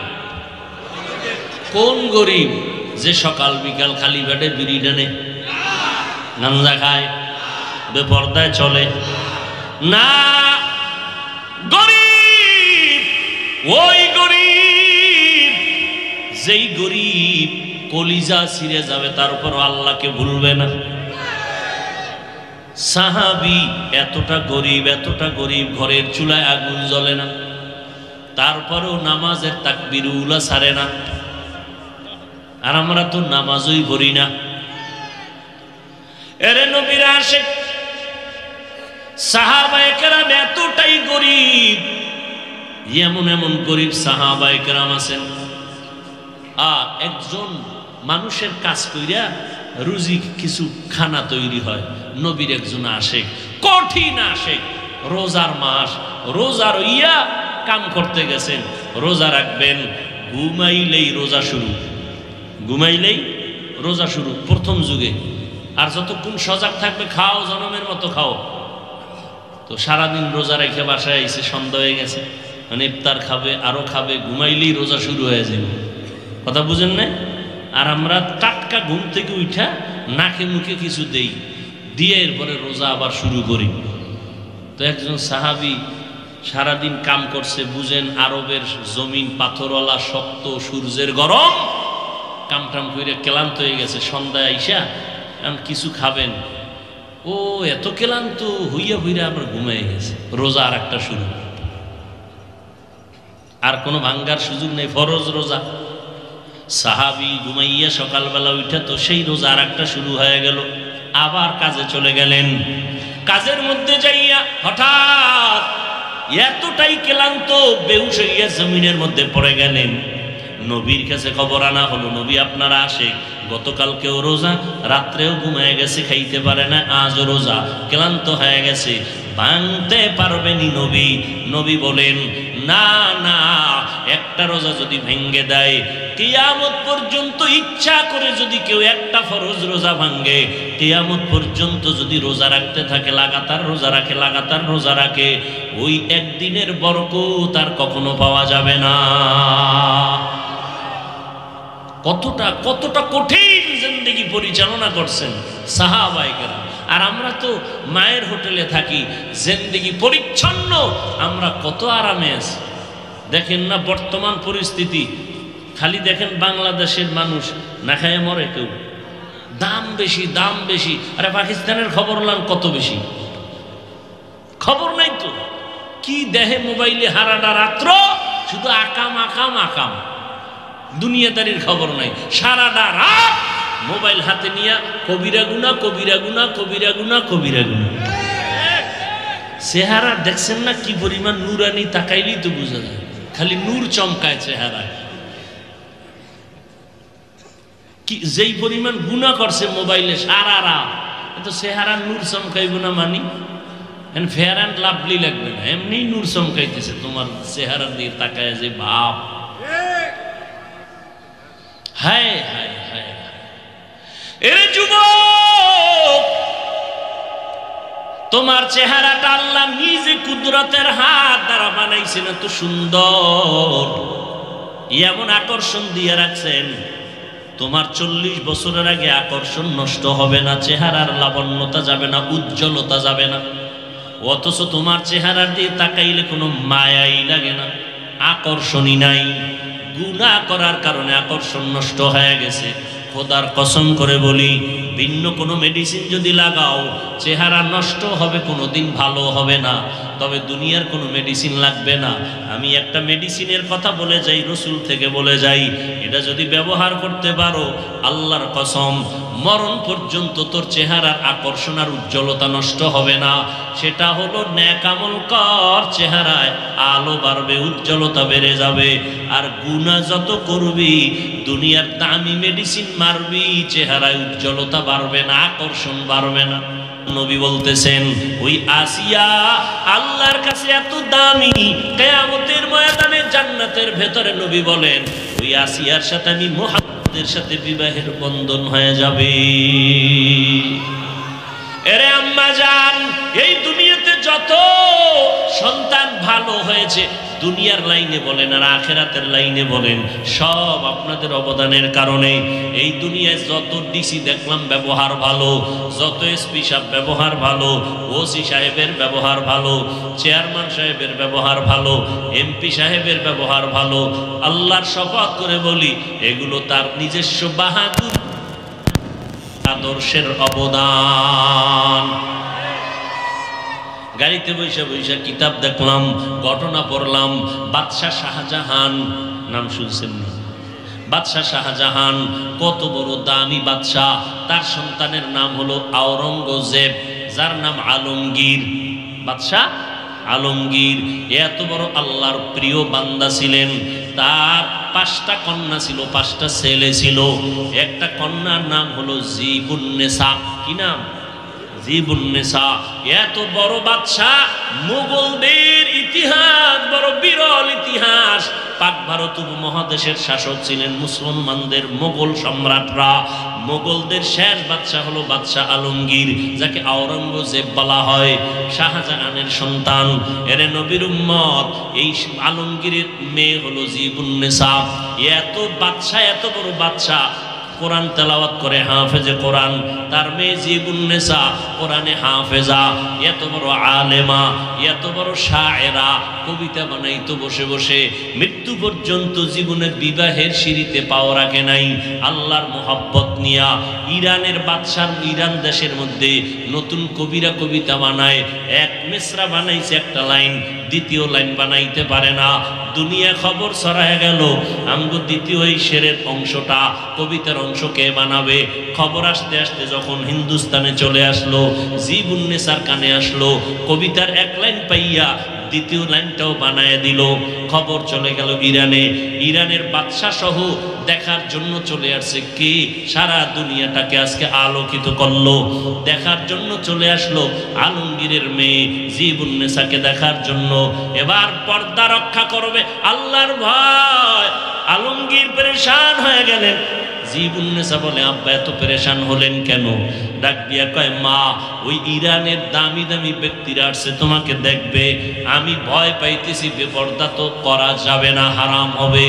কোন গরিব? যে সকাল বিকাল খালি পেটে বিড়ি টানে, গাঞ্জা খায়, বেপরদায় চলে না। গরিব ওই গরিব যেই গরিব কলিজা ছিঁড়ে যাবে তারপর আল্লাহকে ভুলবে না। সাহাবী এতটা গরিব ঘরের চুলায় আগুন জ্বলে না, তারপরেও নামাজের তাকবীর উলা ছাড়ে না। আর আমরা তো নামাজই পড়ি না। এরে নবীর আশিক সাহাবায়ে কেরাম এতটাই গরিব, এমন এমন গরিব সাহাবায়ে কেরাম আছেন একজন মানুষের কাজ কইরা রুজি কিছু খানা তৈরি হয়। নবীর একজন আশিক, কঠিন আশিক, রোজার মাস, রোজার ইয়া কাম করতে গেছেন, রোজা রাখবেন, ঘুমাইলেই রোজা শুরু, ঘুমাইলেই রোজা শুরু প্রথম যুগে। আর যতক্ষণ সজাগ থাকবে খাও, জনমের মতো খাও। তো সারাদিন রোজা রেখে বাসায় এসে সন্ধ্যা হয়ে গেছে, মানে ইফতার খাবে, আরো খাবে, ঘুমাইলেই রোজা শুরু হয়ে যাবে। কথা বুঝেন না? আর আমরা টাটকা ঘুম থেকে উঠা নাকে মুখে কিছু দেই, দিয়ে এরপরে রোজা আবার শুরু করি। তো একজন সাহাবী সারাদিন কাম করছে, বুঝেন আরবের জমিন পাথরওয়ালা শক্ত, সূর্যের গরম, কামটাম করে ক্লান্ত হয়ে গেছে। সন্ধ্যায় আইসা কিছু খাবেন, ও এত ক্লান্ত হইয়া হইয়া আবার ঘুমাই গেছে। রোজা আর একটা শুরু, আর কোনো ভাঙ্গার সুযোগ নেই, ফরজ রোজা। সাহাবী ঘুমাইয়া সকালবেলা উঠা তো সেই রোজা আর একটা শুরু হয়ে গেল। আবার কাজে চলে গেলেন, কাজের মধ্যে যাইয়া হঠাৎ এতটাই ক্লান্ত বেহুশ হইয়া জমিনের মধ্যে পড়ে গেলেন। নবীর কাছে খবর আনা হলো, নবী আপনারা আসে, গতকালকেও রোজা, রাত্রেও ঘুমায় গেছে, খাইতে পারে না, আজও রোজা, ক্লান্ত হয়ে গেছে, ভাঙতে পারবেনি নবী। নবী বলেন না না, একটা রোজা যদি ভেঙ্গে দেয়, কিয়ামত পর্যন্ত ইচ্ছা করে যদি কেউ একটা ফরজ রোজা ভাঙ্গে, কিয়ামত পর্যন্ত যদি রোজা রাখতে থাকে, লাগাতার রোজা রাখে, লাগাতার রোজা রাখে, ওই একদিনের বরকত আর কখনো পাওয়া যাবে না। কতটা কতটা কঠিন জিন্দেগি পরিচালনা করছেন সাহাবায়ে কেরাম। আর আমরা তো মায়ের হোটেলে থাকি, জিন্দেগি পরিচ্ছন্ন, আমরা কত আরামে আছি। দেখেন না বর্তমান পরিস্থিতি, খালি দেখেন বাংলাদেশের মানুষ না খায় মরে কেউ, দাম বেশি, দাম বেশি। আরে পাকিস্তানের খবর লান কত বেশি, খবর নাই তো। কি দেহে মোবাইলে হারাটা রাত্র শুধু আকাম আকাম আকাম, দুনিয়াদারির খবর নাই। সারাটা রাত মোবাইল হাতে নিয়ে কবিরা গুনা, কবিরা গুনা, কবিরা গুনা, কবিরা গুনা। চেহারা দেখছেন না কি পরিমাণ নুরানি, তাকাইলেই তো বোঝা যায়, খালি নূর চমকায় চেহারা। কি যেই পরিমাণ গুনাহ করছে মোবাইলে সারা রাত, এত চেহারা নূর চমকাইব না? মানি ফেয়ার অ্যান্ড লাভলি লাগবে না, এমনি নূর চমকাইতেছে তোমার চেহারা দিয়ে তাকায় যে ভাব। হায় হায় হায়, এরে যুবক, তোমার চেহারাটা আল্লাহ নিজে কুদরতের হাত দ্বারা বানাইছেন, এত সুন্দর, এমন আকর্ষণ দিয়ে রাখছেন। তোমার 40 বছরের আগে আকর্ষণ নষ্ট হবে না, চেহারার লাবণ্যতা যাবে না, উজ্জ্বলতা যাবে না। অথচ তোমার চেহারা দিয়ে তাকাইলে কোনো মায়াই লাগে না, আকর্ষণই নাই। গুনাহ করার কারণে আকর্ষণ নষ্ট হয়ে গেছে। খোদার কসম করে বলি, ভিন্ন কোনো মেডিসিন যদি লাগাও চেহারা নষ্ট হবে, কোনোদিন ভালো হবে না। তবে দুনিয়ার কোনো মেডিসিন লাগবে না। আমি একটা মেডিসিনের কথা বলে যাই, রসুল থেকে বলে যাই, এটা যদি ব্যবহার করতে পারো, আল্লাহর কসম মরণ পর্যন্ত তোর চেহারার আকর্ষণ আর উজ্জ্বলতা নষ্ট হবে না। সেটা হলো নেক আমল কর, চেহারায় আলো বাড়বে, উজ্জ্বলতা বেড়ে যাবে। আর গুনাহ যত করবি, দুনিয়ার দামি মেডিসিন মারবি, চেহারায় উজ্জ্বলতা বাড়বে না, আকর্ষণ বাড়বে না। নবী বলতেছেন ওই আসিয়া আল্লাহর কাছে এত দামি, কিয়ামতের ময়দানে জান্নাতের ভেতরে নবী বলেন ওই আসিয়ার সাথে আমি মুহাম্মদের সাথে বিবাহের বন্ধন হয়ে যাবে। এরে আম্মা জান, এই দুনিয়াতে যত সন্তান ভালো হয়েছে, দুনিয়ার লাইনে বলেন আর আখেরাতের লাইনে বলেন, সব আপনাদের অবদানের কারণে। এই দুনিয়ায় যত ডিসি দেখলাম ব্যবহার ভালো, যত এসপি সাহেব ব্যবহার ভালো, ওসি সাহেবের ব্যবহার ভালো, চেয়ারম্যান সাহেবের ব্যবহার ভালো, এমপি সাহেবের ব্যবহার ভালো, আল্লাহর শপথ করে বলি এগুলো তার নিজস্ব বাহাদুর আদর্শের অবদান। গাড়িতে বৈশা বৈশা কিতাব দেখলাম, ঘটনা পড়লাম, বাদশাহ শাহজাহান নাম শুনছেন না? বাদশাহ শাহজাহান কত বড় দামি বাদশাহ, তার সন্তানের নাম হলো আওরঙ্গজেব, যার নাম আলমগীর। বাদশাহ আলমগীর এত বড় আল্লাহর প্রিয় বান্দা ছিলেন। তার 5টা কন্যা ছিল, 5টা ছেলে ছিল। একটা কন্যার নাম হলো জিবুন্নেসা। কি নাম? জিবুন্নেসা। এত বড় বাদশাহ, মুঘলদের ইতিহাস বড় বিরল ইতিহাস। পাক ভারত উপমহাদেশের শাসক ছিলেন মুসলমানদের মোগল সম্রাটরা। মোগলদের শেষ বাদশাহ হলো বাদশাহ আলমগীর, যাকে আওরঙ্গজেব বলা হয়, শাহজাহানের সন্তান। এর নবীর উম্মত। এই আলমগীরের মেয়ে হলো জিবুন্নেসা। এত বাদশাহ, এত বড় বাদশাহ, কোরআন তেলাওয়াত করে হাফেজে কোরআন। তার মেয়ে জিবুন্নেসা কোরআনে হাফেজা, এত বড় আলেমা, এত বড় শায়েরা, কবিতা বানাইতো বসে বসে। মৃত্যু পর্যন্ত জীবনে বিবাহের সিঁড়িতে পাও রাখে নাই। আল্লাহর মোহাব্বত নিয়া ইরানের বাদশার, ইরান দেশের মধ্যে নতুন কবিরা কবিতা বানায়। এক মিসরা বানাইছে একটা লাইন, দ্বিতীয় লাইন বানাইতে পারে না। দুনিয়া খবর ছড়ায় গেল, আমগো দ্বিতীয় এই শেরের অংশটা, কবিতার অংশ কে বানাবে? খবর আসতে আসতে যখন হিন্দুস্তানে চলে আসলো, জিবুন্নেসার কানে আসলো, কবিতার এক লাইন পাইয়া দ্বিতীয় লাইনটাও বানায় দিল। খবর চলে গেল ইরানে। ইরানের বাদশাহ সহ দেখার জন্য চলে আসছে কে? সারা দুনিয়াটাকে আজকে আলোকিত করলো। দেখার জন্য চলে আসলো আলমগীরের মেয়ে জিবুন্নেসাকে দেখার জন্য। এবার পর্দা রক্ষা করবে আল্লাহর ভয়। আলমগীর পেরেশান হয়ে গেলেন। জিবুন্নেসা বলে, আব্বা এত পেরেশান হলেন কেন? ডাক দিয়া কয়, মা ওই ইরানের দামি দামি ব্যক্তিরা আসছে তোমাকে দেখবে, আমি ভয় পাইতেছি, বেপর্দা তো করা যাবে না, হারাম হবে।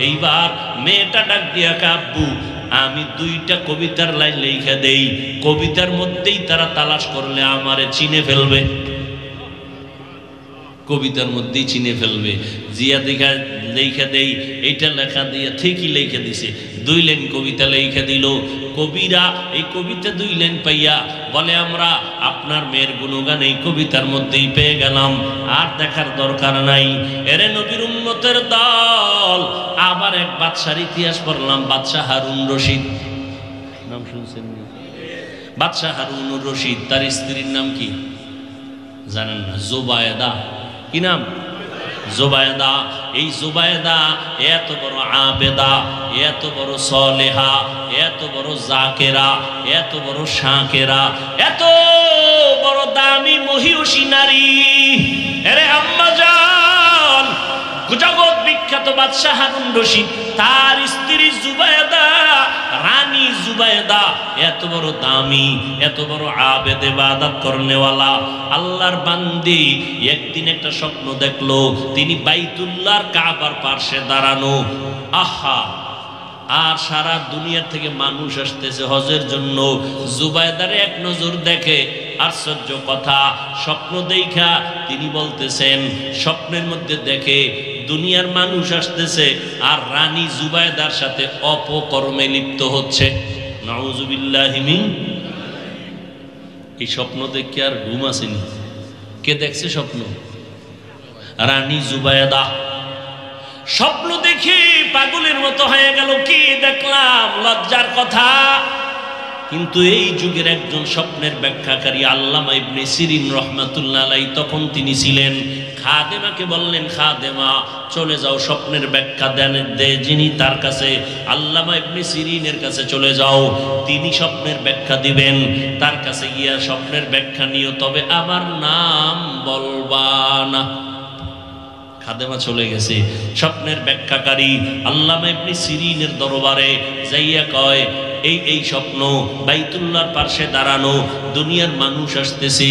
এইবার মেয়েটা ডাক দিয়া কয়, আব্বু আমি 2টা কবিতার লাইন লেখা দেই, কবিতার মধ্যেই তারা তালাশ করলে আমারে চিনে ফেলবে, কবিতার মধ্যেই চিনে ফেলবে। জিয়া দেখা লেখা দেই, এইটা লেখা দিয়ে ঠিকই লেখা দিছে। 2 লাইন কবিতা লেখা দিল। কবিরা এই কবিতা 2 লাইন পাইয়া বলে, আমরা আপনার মেয়ের গুণগান এই কবিতার মধ্যেই পেয়ে গেলাম, আর দেখার দরকার নাই। এরে নবীর উম্মতের দল। আবার এক বাদশার ইতিহাস পড়লাম, বাদশাহ হারুন রশিদ নাম শুনছেন? বাদশাহ হারুন রশিদ, তার স্ত্রীর নাম কি জানেন না? জুবায়েদা। কি নাম? জুবায়েদা। এই জুবায়েদা এত বড় আবেদা, এত বড় সলেহা, এত বড় জাকেরা, এত বড় শাকেরা, এত বড় দামি মহিষী নারী। আরে আম্মা জান, জগৎ বিখ্যাত বাদশাহ হারুন রশিদ, তার স্ত্রী জুবায়েদা, রানী জুবায়েদা, এত বড় দামি, এত বড় আবেদ, ইবাদত করনেওয়ালা আল্লাহর বান্দি। একদিন একটা স্বপ্ন দেখলো, তিনি বাইতুল্লাহর কাবার পাশে দাঁড়ানো। আহা, আর সারা দুনিয়া থেকে মানুষ আসতেছে হজের জন্য। জুবায়েদারে এক নজর দেখে, আশ্চর্য কথা, স্বপ্ন দেখা তিনি বলতেছেন, স্বপ্নের মধ্যে দেখে দুনিয়ার মানুষ আসতেছে আর রানী জুবায়েদার সাথে অপকর্মে লিপ্ত হচ্ছে। নাউজুবিল্লাহি মিন। এই স্বপ্ন দেখে আর ঘুম আসেনি। কে দেখছে স্বপ্ন? রানী জুবায়েদা। স্বপ্ন দেখে পাগলের মতো হয়ে গেল। কি দেখলাম? লজ্জার কথা। কিন্তু এই যুগের একজন স্বপ্নের ব্যাখ্যাকারী আল্লামা ইবনে সিরিন রাহমাতুল্লাহ আলাইহি, তখন তিনি ছিলেন। খাদেমাকে বললেন, খাদেমা চলে যাও, স্বপ্নের ব্যাখ্যা দেন যিনি তার কাছে, আল্লামা ইবনে সিরিনের কাছে চলে যাও, তিনি স্বপ্নের ব্যাখ্যা দিবেন। তার কাছে গিয়া স্বপ্নের ব্যাখ্যা নিও, তবে আমার নাম বলবা না। খাদেমা চলে গেছে। স্বপ্নের ব্যাখ্যাকারী আল্লামা ইবনে সিরিনের দরবারে যাইয়া কয়, এই স্বপ্ন, বাইতুল্লাহর পাশে দাঁড়ানো, দুনিয়ার মানুষ আসতেছে,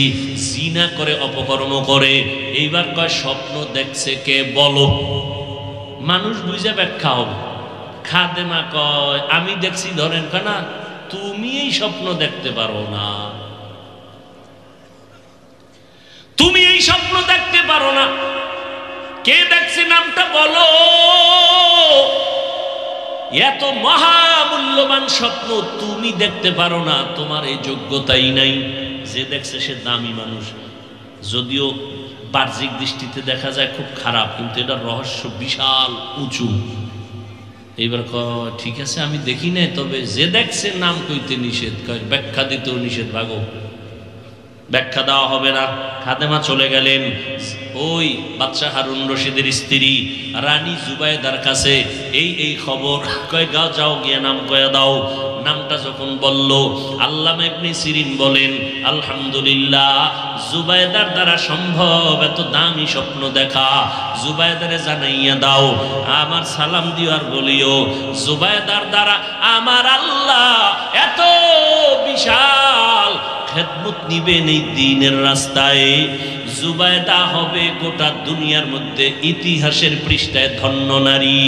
জিনা করে, অপকর্ম করে। এইবার কয়, স্বপ্ন দেখছে কে বলো, মানুষ বুঝে ব্যাখ্যা হবে। খাদেমা কয়, আমি দেখছি। ধরেন না, তুমি এই স্বপ্ন দেখতে পারো না, তুমি এই স্বপ্ন দেখতে পারো না। কে দেখছে নামটা বলো। এত মহামূল্যবান স্বপ্ন তুমি দেখতে পারো না, তোমার এই যোগ্যতাই নাই। যে দেখছে সে দামি মানুষ, যদিও বাহ্যিক দৃষ্টিতে দেখা যায় খুব খারাপ, কিন্তু এটার রহস্য বিশাল উঁচু। এইবার কয়, ঠিক আছে আমি দেখি নাই, তবে যে দেখছে নাম কইতে নিষেধ, কয় ব্যাখ্যা দিতেও নিষেধ, ভাগো, ব্যাখ্যা দেওয়া হবে না। খাদেমা চলে গেলেন ওই বাদশাহ হারুন রশিদের স্ত্রী রানী জুবাইদার কাছে। এই খবর কয়, গাও যাও গিয়ে নাম কয়ে দাও। নামটা যখন বলল, আল্লামা ইবনে সিরিন বলেন, আলহামদুলিল্লাহ, জুবাইদার দ্বারা সম্ভব এত দামি স্বপ্ন দেখা। জুবাইদারে জানাইয়া দাও, আমার সালাম দিও আর বলিও, জুবাইদার দ্বারা আমার আল্লাহ এত বিশাল খেদমত নিবেন এই দ্বীনের রাস্তায়। জুবাইদা হবে গোটা দুনিয়ার মধ্যে ইতিহাসের পৃষ্ঠায় ধন্য নারী।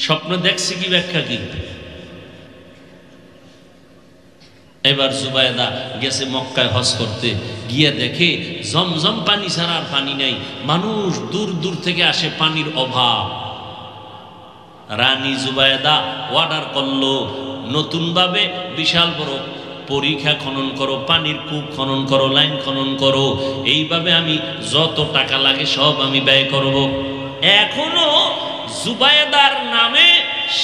স্বপ্ন দেখছি কি, ব্যাখ্যা কি? এবার জুবাইদা গেছে মক্কায় হজ করতে, গিয়ে দেখে জমজম পানি ছাড়া আর পানি নাই, মানুষ দূর দূর থেকে আসে, পানির অভাব। রানী জুবাইদা অর্ডার করলো, নতুন ভাবে বিশাল বড় পরীক্ষা খনন করো, পানির কূপ খনন করো, লাইন খনন করো, এইভাবে আমি যত টাকা লাগে সব আমি ব্যয় করব। এখনো জুবাইদার নামে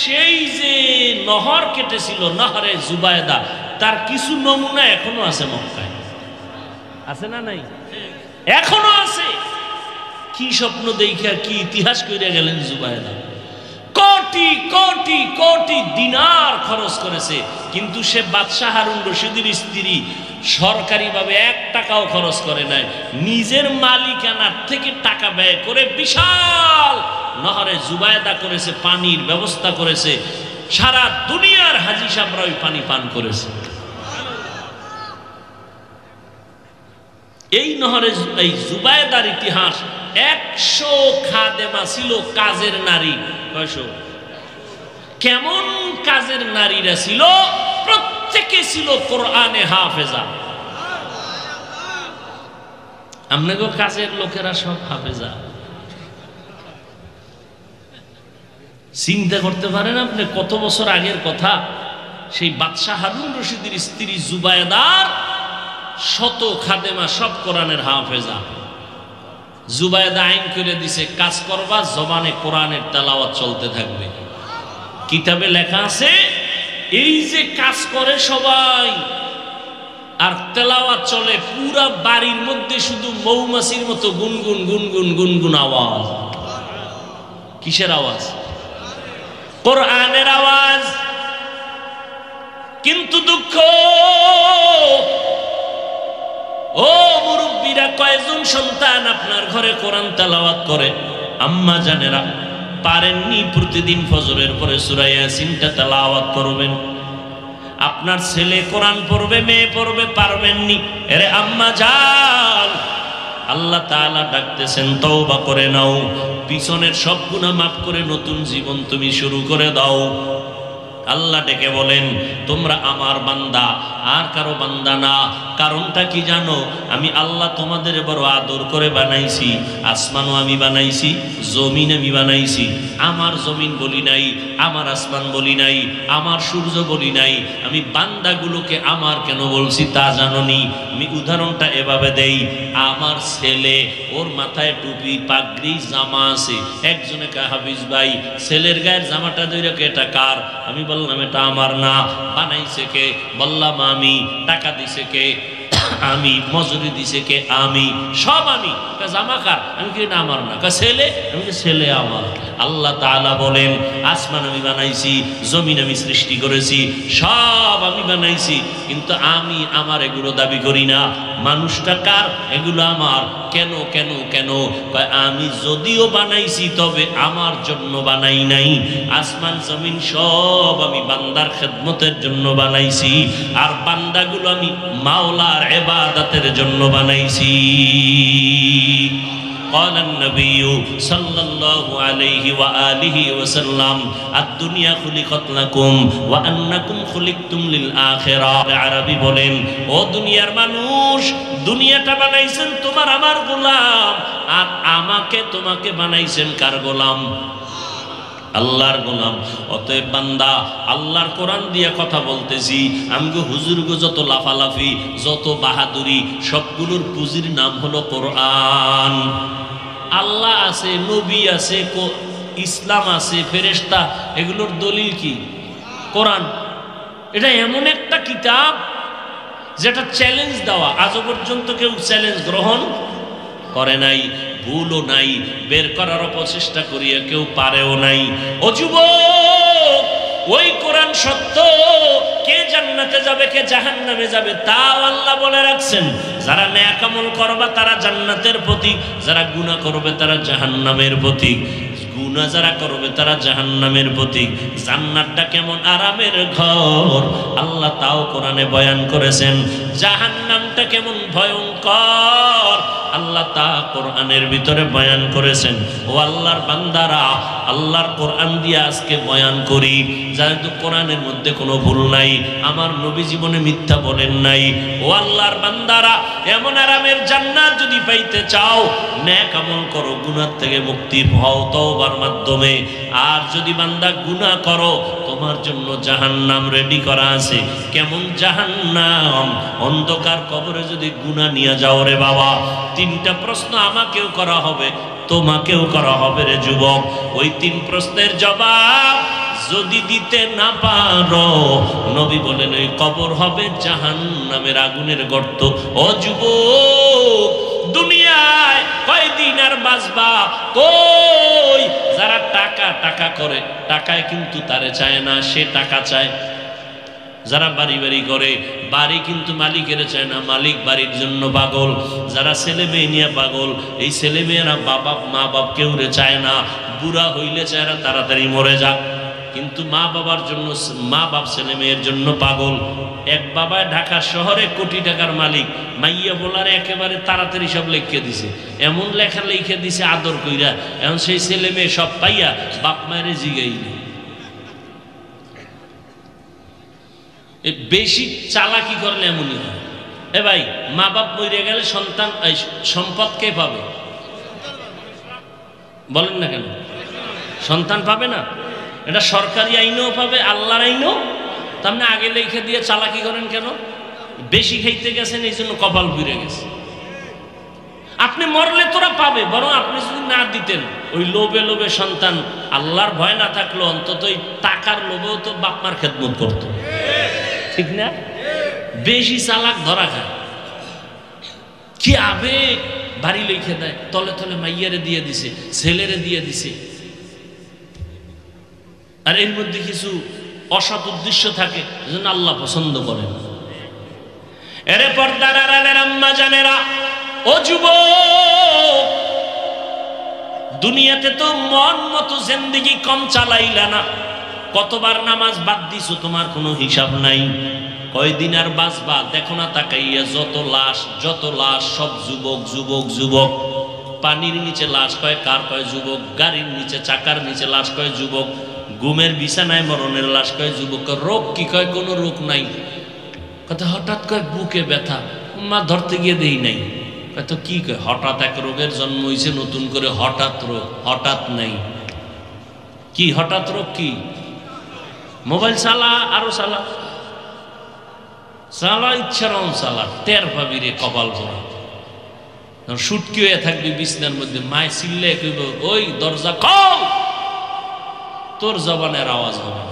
সেই যে নহর কেটেছিল, নহরে জুবাইদা, তার কিছু নমুনা এখনো আছে মক্কায়। আছে না নাই? এখনো আছে। কি স্বপ্ন দেখা কি ইতিহাস করে গেলেন জুবাইদা। কোটি কোটি কোটি দিনার খরচ করেছে, কিন্তু সে বাদশাহ হারুন রশিদের স্ত্রী সরকারিভাবে 1 টাকাও খরচ করে নাই। নিজের মালিকানার থেকে টাকা ব্যয় করে বিশাল নহরে জুবাইদা করেছে, পানির ব্যবস্থা করেছে, সারা দুনিয়ার হাজী সাহেবরা ওই পানি পান করেছে। এই নহরে এই জুবাইদার ইতিহাস। 100 খাদেমা ছিল, কাজের নারী। 100 কেমন কাজের নারীরা ছিল? প্রত্যেকে ছিল কোরআনে হাফেজা। আপনাকে কাজের লোকেরা সব হাফেজা। চিন্তা করতে পারেন আপনি কত বছর আগের কথা। সেই বাদশাহ হারুন রশিদের স্ত্রী জুবাইদার শত খাদেমা সব কোরআনের হাফেজা। জুবাইদা আইন করে দিছে, কাজ করবা, জবানে কোরআনের তেলাওয়াত চলতে থাকবে। কিতাবে লেখা আছে, এই যে কাজ করে সবাই আর তেলাওয়াত চলে, পুরা বাড়ির মধ্যে শুধু মৌমাছির মতো গুনগুন গুনগুন গুনগুন আওয়াজ। কিসের আওয়াজ? কোরআনের আওয়াজ। কিন্তু দুঃখ, ও মুরব্বীরা, কয়জন সন্তান আপনার ঘরে কোরআন তেলাওয়াত করে? আম্মা জানেরা পারেননি প্রতিদিন ফজরের পরে সূরা ইয়াসিনটা তেলাওয়াত করবেন? আপনার ছেলে কোরআন পড়বে, মেয়ে পড়বে, পারবেননি। আরে আম্মা জান, আল্লাহ তাআলা ডাকতেছেন, তওবা করে নাও, পিছনের সব গুনাহ মাফ করে নতুন জীবন তুমি শুরু করে দাও। আল্লাহ ডেকে বলেন, তোমরা আমার বান্দা, আর কারো বান্দা না। কারণটা কি জানো? আমি আল্লাহ তোমাদের বড় আদর করে বানাইছি। আসমানও আমি বানাইছি, জমিন আমি বানাইছি। আমার জমিন বলি নাই, আমার আসমান বলি নাই, আমার সূর্য বলি নাই। আমি বান্দাগুলোকে আমার কেন বলছি তা জানোনি? আমি উদাহরণটা এভাবে দেই, আমার ছেলে, ওর মাথায় টুপি, পাগড়ি, জামা আছে। একজনে কা হাফিজ ভাই, ছেলের গায়ের জামাটা ধরে কে, এটা কার? আমি বললাম এটা আমার না। বানাইছে কে? বললাম আমি। টাকা দিছে কে? আমি। মজুরি দিছে কে? আমি। সব আমি। জামা কার? আমি কি? না আমার না। ছেলে? আমি কি? ছেলে আমার। আল্লাহ তাআলা বলেন আসমান আমি বানাইছি, জমিন আমি সৃষ্টি করেছি, সব আমি বানাইছি, কিন্তু আমি আমার এগুলো দাবি করি না। মানুষটা কার? এগুলো আমার। কেন কেন কেন? আমি যদিও বানাইছি তবে আমার জন্য বানাই নাই। আসমান জমিন সব আমি বান্দার খেদমতের জন্য বানাইছি, আর বান্দাগুলো আমি মাওলার ইবাদতের জন্য বানাইছি। قال النبي صلى الله عليه وآله وسلم الدنيا خلقت لكم وأنكم خلقتم للآخرة। আরবি বলেন, ও দুনিয়ার মানুষ, দুনিয়াটা বানাইছেন তোমার আমার গোলাম, আর আমাকে তোমাকে বানাইছেন কার গোলাম? আল্লাহর গোলাম। অতএব বান্দা, আল্লাহর কোরআন দিয়ে কথা বলতেছি। আমগো হুজুরগো যত লাফালাফি, যত বাহাদুরি, সবগুলোর পুঁজির নাম হলো কোরআন। আল্লাহ আছে, নবী আছে, ইসলাম আছে, ফেরেশতা, এগুলোর দলিল কি? কোরআন। এটা এমন একটা কিতাব যেটা চ্যালেঞ্জ দেওয়া, আজও পর্যন্ত কেউ চ্যালেঞ্জ গ্রহণ করে নাই, ভুলও নাই, বের করার প্রচেষ্টা করিয়া কেউ পারেও নাই। ও যুবক, ওই কোরআন সত্য, কে জান্নাতে যাবে কে জাহান্নামে যাবে তাও আল্লাহ বলে রাখছেন। যারা নেক আমল করবে তারা জান্নাতের প্রতীক, যারা গুনাহ করবে তারা জাহান্নামের প্রতীক। গুনাহ যারা করবে তারা জাহান্নামের প্রতীক। জান্নাতটা কেমন আরামের ঘর আল্লাহ তাও কোরআনে বয়ান করেছেন। জাহান্নামটা কেমন ভয়ঙ্কর আল্লাহ তা কোরআনের ভিতরে বয়ান করেছেন। ও আল্লাহর বান্দারা, আল্লাহর কোরআন দিয়ে আজকে বয়ান করি, যেহেতু কোরআনের মধ্যে কোনো ভুল নাই, আমার নবী জীবনে মিথ্যা বলেন নাই। ও আল্লাহর বান্দারা, এমন আরামের জান্নাত যদি পাইতে চাও, নেক আমল করো, গুনাহ থেকে মুক্তি পাও তওবার মাধ্যমে। আর যদি বান্দা গুনাহ করো, তোমার জন্য জাহান্নাম রেডি করা আছে। কেমন জাহান্নাম? অন্ধকার কবরে যদি গুনাহ নিয়ে যাও রে বাবা, তিনটা প্রশ্ন আমাকেও করা হবে, তোমাকেও করা হবে রে যুবক। ওই তিন প্রশ্নের জবাব যদি দিতে না পারো, নবী বলেন ওই কবর হবে জাহান্নামের আগুনের গর্ত। ও যুবক, দুনিয়ায় কয়দিন আর বাঁচবা? কই যারা টাকা টাকা করে, টাকায় কিন্তু তারে চায় না, সে টাকা চায়। যারা বাড়ি বাড়ি করে, বাড়ি কিন্তু মালিকের চায় না, মালিক বাড়ির জন্য পাগল। যারা ছেলে মেয়ে নিয়ে পাগল, এই ছেলে মেয়েরা মা বাপ কেউ রে চায় না। বুড়া হইলে চায় না তাড়াতাড়ি মরে যাক, কিন্তু মা বাবার জন্য, মা বাপ ছেলে মেয়ের জন্য পাগল। এক বাবা ঢাকা শহরে কোটি টাকার মালিক, মাইয়া বলারে একেবারে তাড়াতাড়ি সব লিখে দিছে, এমন লেখা লিখে দিছে আদর কইরা। এখন সেই ছেলে মেয়ে সব পাইয়া বাপ মায়ের জিগাই বেশি চালাকি করলে এমনই হয়। এ ভাই, মা বাপ মরে গেলে সন্তান সম্পদ কে পাবে? বলেন না কেন? সন্তান পাবে না? এটা সরকারি আইনও পাবে, আল্লাহর আইনও। তার মানে আগে লিখে দিয়ে চালাকি করেন কেন? বেশি খাইতে গেছেন, এই জন্য কপাল ঘুরে গেছে। আপনি মরলে তোরা পাবে, বরং আপনি যদি না দিতেন, ওই লোভে লোভে সন্তান, আল্লাহর ভয় না থাকলো অন্তত ওই টাকার লোভেও তো বাপ মার খেদমত করতো, ঠিক না? বেশি চালাক ধরা খায়। কি আবেগ, বাড়ি লিখে দেয়, তলে তলে মাইয়ারে দিয়ে দিছে, ছেলেরে দিয়ে দিছে। আর এর মধ্যে কিছু অসৎ উদ্দেশ্য থাকে, যেন আল্লাহ পছন্দ করেন। এরে পর্দার আড়ালের আম্মা জানেরা, ও যুবক, দুনিয়াতে তো মন মতো জিন্দেগি কম চালাইলা না। কতবার নামাজ বাদ দিছো তোমার কোনো হিসাব নাই। কয়দিন আর বাঁচবা দেখো না তাকাইয়া, যত লাশ যত লাশ, সব যুবক যুবক যুবক। পানির নিচে লাশ কয় কার? কয় যুবক। গাড়ির নিচে চাকার নিচে লাশ কয় যুবক। ঘুমের বিছানায় মরণের লাশ কয় যুবক। রোগ কি? কয় কোনো রোগ নাই। কথা হঠাৎ কয় বুকে ব্যথা, মা ধরতে গিয়ে দেই নাই। তো কি কয়, হঠাৎ এক রোগের জন্ম হয়েছে নতুন করে, হঠাৎ রোগ, হঠাৎ নাই। কি হঠাৎ রোগ? কি মোবাইল চালা, আরো চালা, চালা ইচ্ছারম চালা, টের পাবি রে কপাল ভরা। সুটকি হয়ে থাকবি বিছনার মধ্যে, মায় চিল্লে কইব ওই দরজা খোল, তোর জবানের আওয়াজ হবে।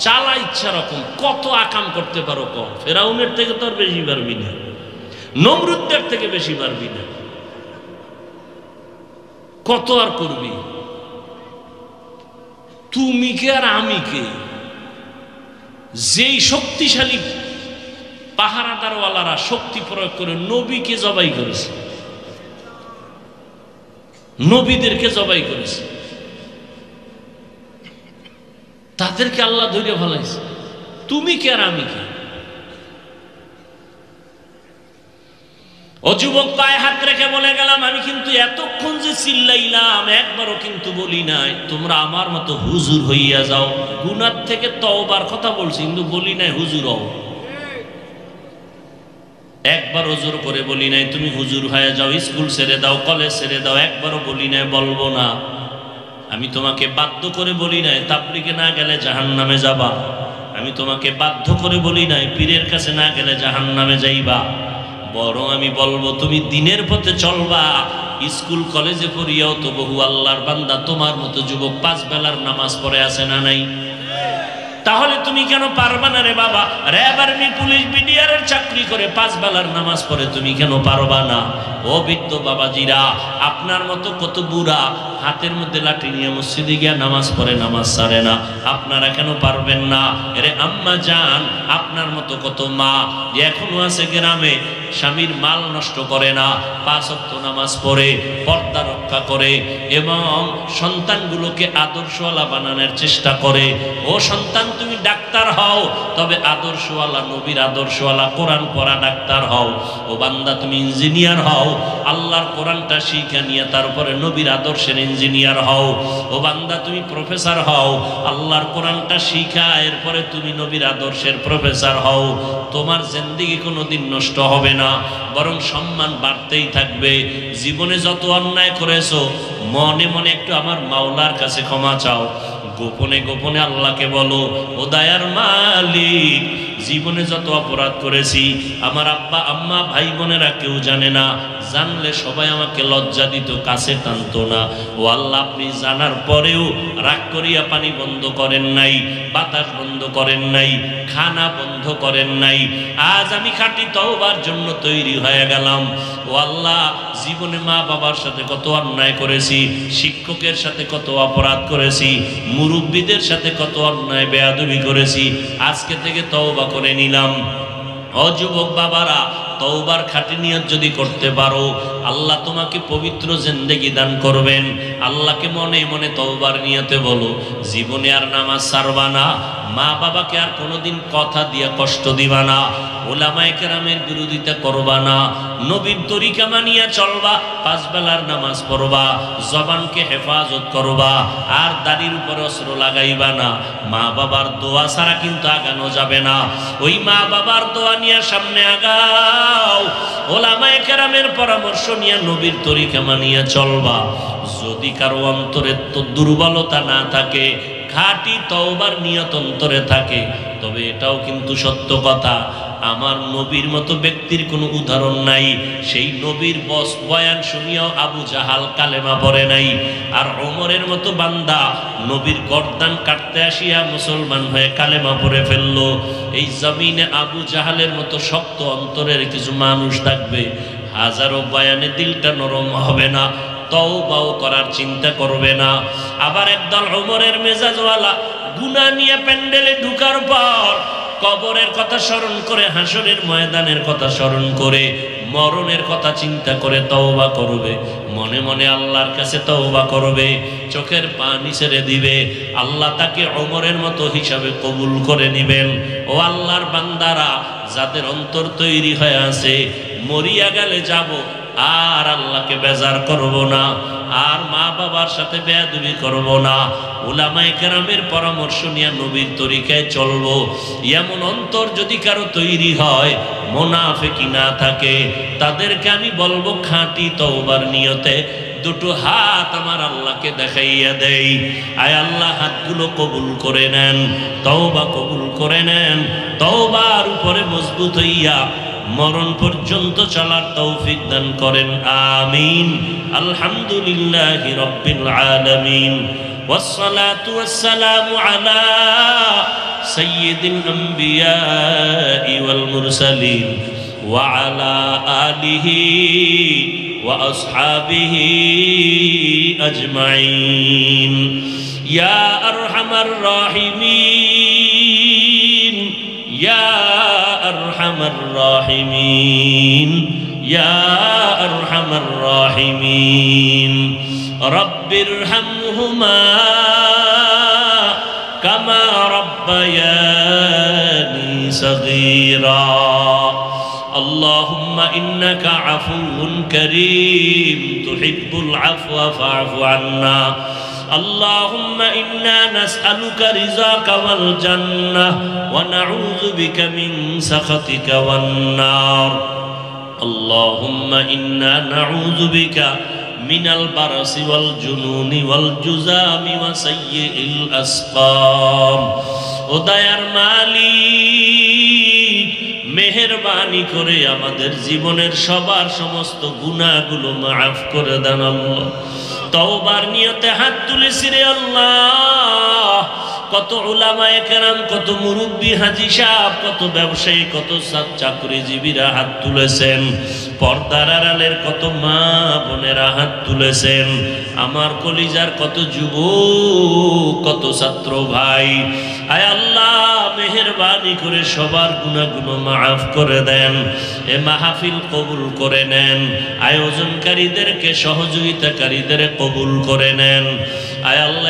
চালা ইচ্ছা রকম, কত আকাম করতে পারো কম। ফেরাউনের থেকে তোর বেশি পারবি না, নমরুদদের থেকে বেশি পারবি না, কত আর করবি? তুমি কে আর আমি কে? যেই শক্তিশালী পাহারাদারওয়ালারা শক্তি প্রয়োগ করে নবীকে জবাই করেছে, নবীদেরকে জবাই করেছে, তাদেরকে আল্লাহ ধরে ফেলাইছে। তুমি কে আর আমি কে? ও যুবক, পায়ে হাত রেখে বলে গেলাম, আমি কিন্তু এতক্ষণ যে চিল্লাইলাম একবারও কিন্তু বলি নাই তোমরা আমার মতো হুজুর হইয়া যাও। গুনার থেকে তওবার কথা বলছি, কিন্তু বলি নাই হুজুর হও। একবার জোর করে বলি নাই তুমি হুজুর হয়ে যাও, স্কুল ছেড়ে দাও, কলেজ ছেড়ে দাও, একবারও বলি নাই, বলবো না। আমি তোমাকে বাধ্য করে বলি নাই তাবলীগে না গেলে জাহান্নামে যাবা। আমি তোমাকে বাধ্য করে বলি নাই পীরের কাছে না গেলে জাহান্নামে যাইবা। বরং আমি বলবো তুমি দিনের পথে চলবা। স্কুল কলেজে পড়িয়াও তো বহু আল্লাহর বান্দা তোমার মতো যুবক 5 বেলার নামাজ পড়ে আছে না নাই? তাহলে তুমি কেন পারবা না রে বাবা? র্যাব, আর্মি, পুলিশ, বিডিআরের চাকরি করে 5 বেলার নামাজ পড়ে তুমি কেন পারবা না? ও বৃদ্ধ বাবাজিরা, আপনার মতো কত বুড়া হাতের মধ্যে লাঠি নিয়ে মসজিদে গিয়া নামাজ পড়ে, নামাজ ছাড়ে না, আপনারা কেন পারবেন না? এরে আম্মা জান, আপনার মতো কত মা যে এখনো আছে গ্রামে, স্বামীর মাল নষ্ট করে না, 5 ওয়াক্ত নামাজ পড়ে, পর্দা রক্ষা করে এবং সন্তানগুলোকে আদর্শওয়ালা বানানোর চেষ্টা করে। ও সন্তান, তুমি ডাক্তার হও, তবে আদর্শওয়ালা, নবীর আদর্শওয়ালা, কোরআন পড়া ডাক্তার হও। ও বান্দা, তুমি ইঞ্জিনিয়ার হও, আল্লাহর কোরআনটা শিখে নিয়ে তারপরে নবীর আদর্শের ইঞ্জিনিয়ার হও। ও বান্দা, তুমি প্রফেসর হও, আল্লাহর কোরআনটা শিখা এরপরে তুমি নবীর আদর্শের প্রফেসর হও। তোমার জিন্দেগি কোনোদিন নষ্ট হবে না, বরং সম্মান বাড়তেই থাকবে। জীবনে যত অন্যায় করেছো মনে মনে একটু আমার মাওলার কাছে ক্ষমা চাও, গোপনে গোপনে আল্লাহকে বলো, ও দয়ার মালিক, জীবনে যত অপরাধ করেছি আমার আব্বা আম্মা ভাই বোনেরা কেউ জানে না, জানলে সবাই আমাকে লজ্জা দিত, কাছে টানতো না। ও আল্লাহ, আপনি জানার পরেও রাগ করিয়া পানি বন্ধ করেন নাই, বাতাস বন্ধ করেন নাই, খানা বন্ধ করেন নাই। আজ আমি খাঁটি তওবার জন্য তৈরি হয়ে গেলাম। ও আল্লাহ, জীবনে মা বাবার সাথে কত অন্যায় করেছি, শিক্ষকের সাথে কত অপরাধ করেছি, মুরব্বীদের সাথে কত অন্যায় বেয়াদবি করেছি, আজকে থেকে তওবা করে নিলাম। ও যুবক বাবারা, তওবার খাঁটি নিয়ত যদি করতে পারো, আল্লাহ তোমাকে পবিত্র জিন্দেগি দান করবেন। আল্লাহকে মনে মনে তওবার নিয়তে বলো, জীবনে আর নামাজ ছাড়বা না, মা বাবাকে আর কোনোদিন কথা দিয়া কষ্ট দিবা না, ওলামায়ে কেরামের বিরোধিতা করবা না, নবীর তরিকা মানিয়া চলবা, 5 বেলার নামাজ পড়বা, জবানকে হেফাজত করবা, আর দাড়ির উপর অস্ত্র লাগাইবা না। মা বাবার দোয়া ছাড়া কিন্তু আগানো যাবে না। ওই মা বাবার দোয়া নিয়ে সামনে আগাও, ওলামায়ে কেরামের পরামর্শ নিয়ে নবীর তরিকা মানিয়া চলবা। যদি কারো অন্তরে তো দুর্বলতা না থাকে, খাঁটি তওবার নিয়ত অন্তরে থাকে, তবে এটাও কিন্তু সত্য কথা, আমার নবীর মতো ব্যক্তির কোনো উদাহরণ নাই। সেই নবীর বয়ান শুনিয়াও আবু জাহাল কালেমা পড়ে নাই, আর ওমরের মতো বান্দা নবীর গর্দান কাটতে আসিয়া মুসলমান হয়ে কালেমা পড়ে ফেললো। এই জমিনে আবু জাহালের মতো শক্ত অন্তরের কিছু মানুষ থাকবে, হাজারো বয়ানে দিলটা নরম হবে না, তওবাও করার চিন্তা করবে না। আবার একদল ওমরের মেজাজওয়ালা গুনাহ নিয়ে প্যান্ডেলে ঢুকার পর কবরের কথা স্মরণ করে, হাসরের ময়দানের কথা স্মরণ করে, মরণের কথা চিন্তা করে তওবা করবে, মনে মনে আল্লাহর কাছে তওবা করবে, চোখের পানি ছেড়ে দিবে, আল্লাহ তাকে ওমরের মতো হিসাবে কবুল করে নিবেন। ও আল্লাহর বান্দারা, যাদের অন্তর তৈরি হয়ে আছে, মরিয়া গেলে যাব, আর আল্লাহকে বেজার করব না, আর মা বাবার সাথে বেয়াদবি করব না, উলামায়ে কেরামের পরামর্শ নিয়ে নবীর তরিকায় চলবো। এমন অন্তর যদি কারো তৈরি হয়, মুনাফিকি না থাকে, তাদেরকে আমি বলবো খাঁটি তওবার নিয়তে দুটো হাত আমার আল্লাহকে দেখাইয়া দেই। আয় আল্লাহ, হাতগুলো কবুল করে নেন, তওবা কবুল করে নেন, তওবার উপরে মজবুত হইয়া মরণ পর্যন্ত চলার তৌফিক দান করেন। আমিন। আলহামদুলিল্লাহি রাব্বিল আলামিন, والصلاة والسلام على سيد الأنبياء والمرسلين وعلى آله وأصحابه أجمعين يا أرحم الراحمين يا أرحم الراحمين يا أرحم الراحمين رب ارحمهما كما ربياني صغيرا اللهم إنك عفو كريم تحب العفو فاعف عنا اللهم إنا نسألك رضاك والجنة ونعوذ بك من سخطك والنار اللهم إنا نعوذ بك من البرص والجنون والجذام وسيء الأسقام ও দয়ার মালিক, মেহেরবানি করে আমাদের জীবনের সবার সমস্ত গুনাহগুলো মাফ করে দেন আল্লাহ। তওবার নিয়তে হাত তুলেছি রে আল্লাহ। কত উলামায়ে কেরাম, কত মুরব্বী হাজী সাহেব, কত ব্যবসায়ী, কত চাকরিজীবীরা হাত তুলেছেন, পর্দার আড়ালের কত মা বোনেরা হাত তুলেছেন, আমার কলিজার কত যুবক, কত ছাত্র ভাই। আয় আল্লাহ, মেহেরবানি করে সবার গুনাহগুলো মাফ করে দেন। এ মাহফিল কবুল করে নেন। আয়োজনকারীদেরকে, সহযোগিতাকারীদের কবুল করে নেন। আয় আল্লাহ।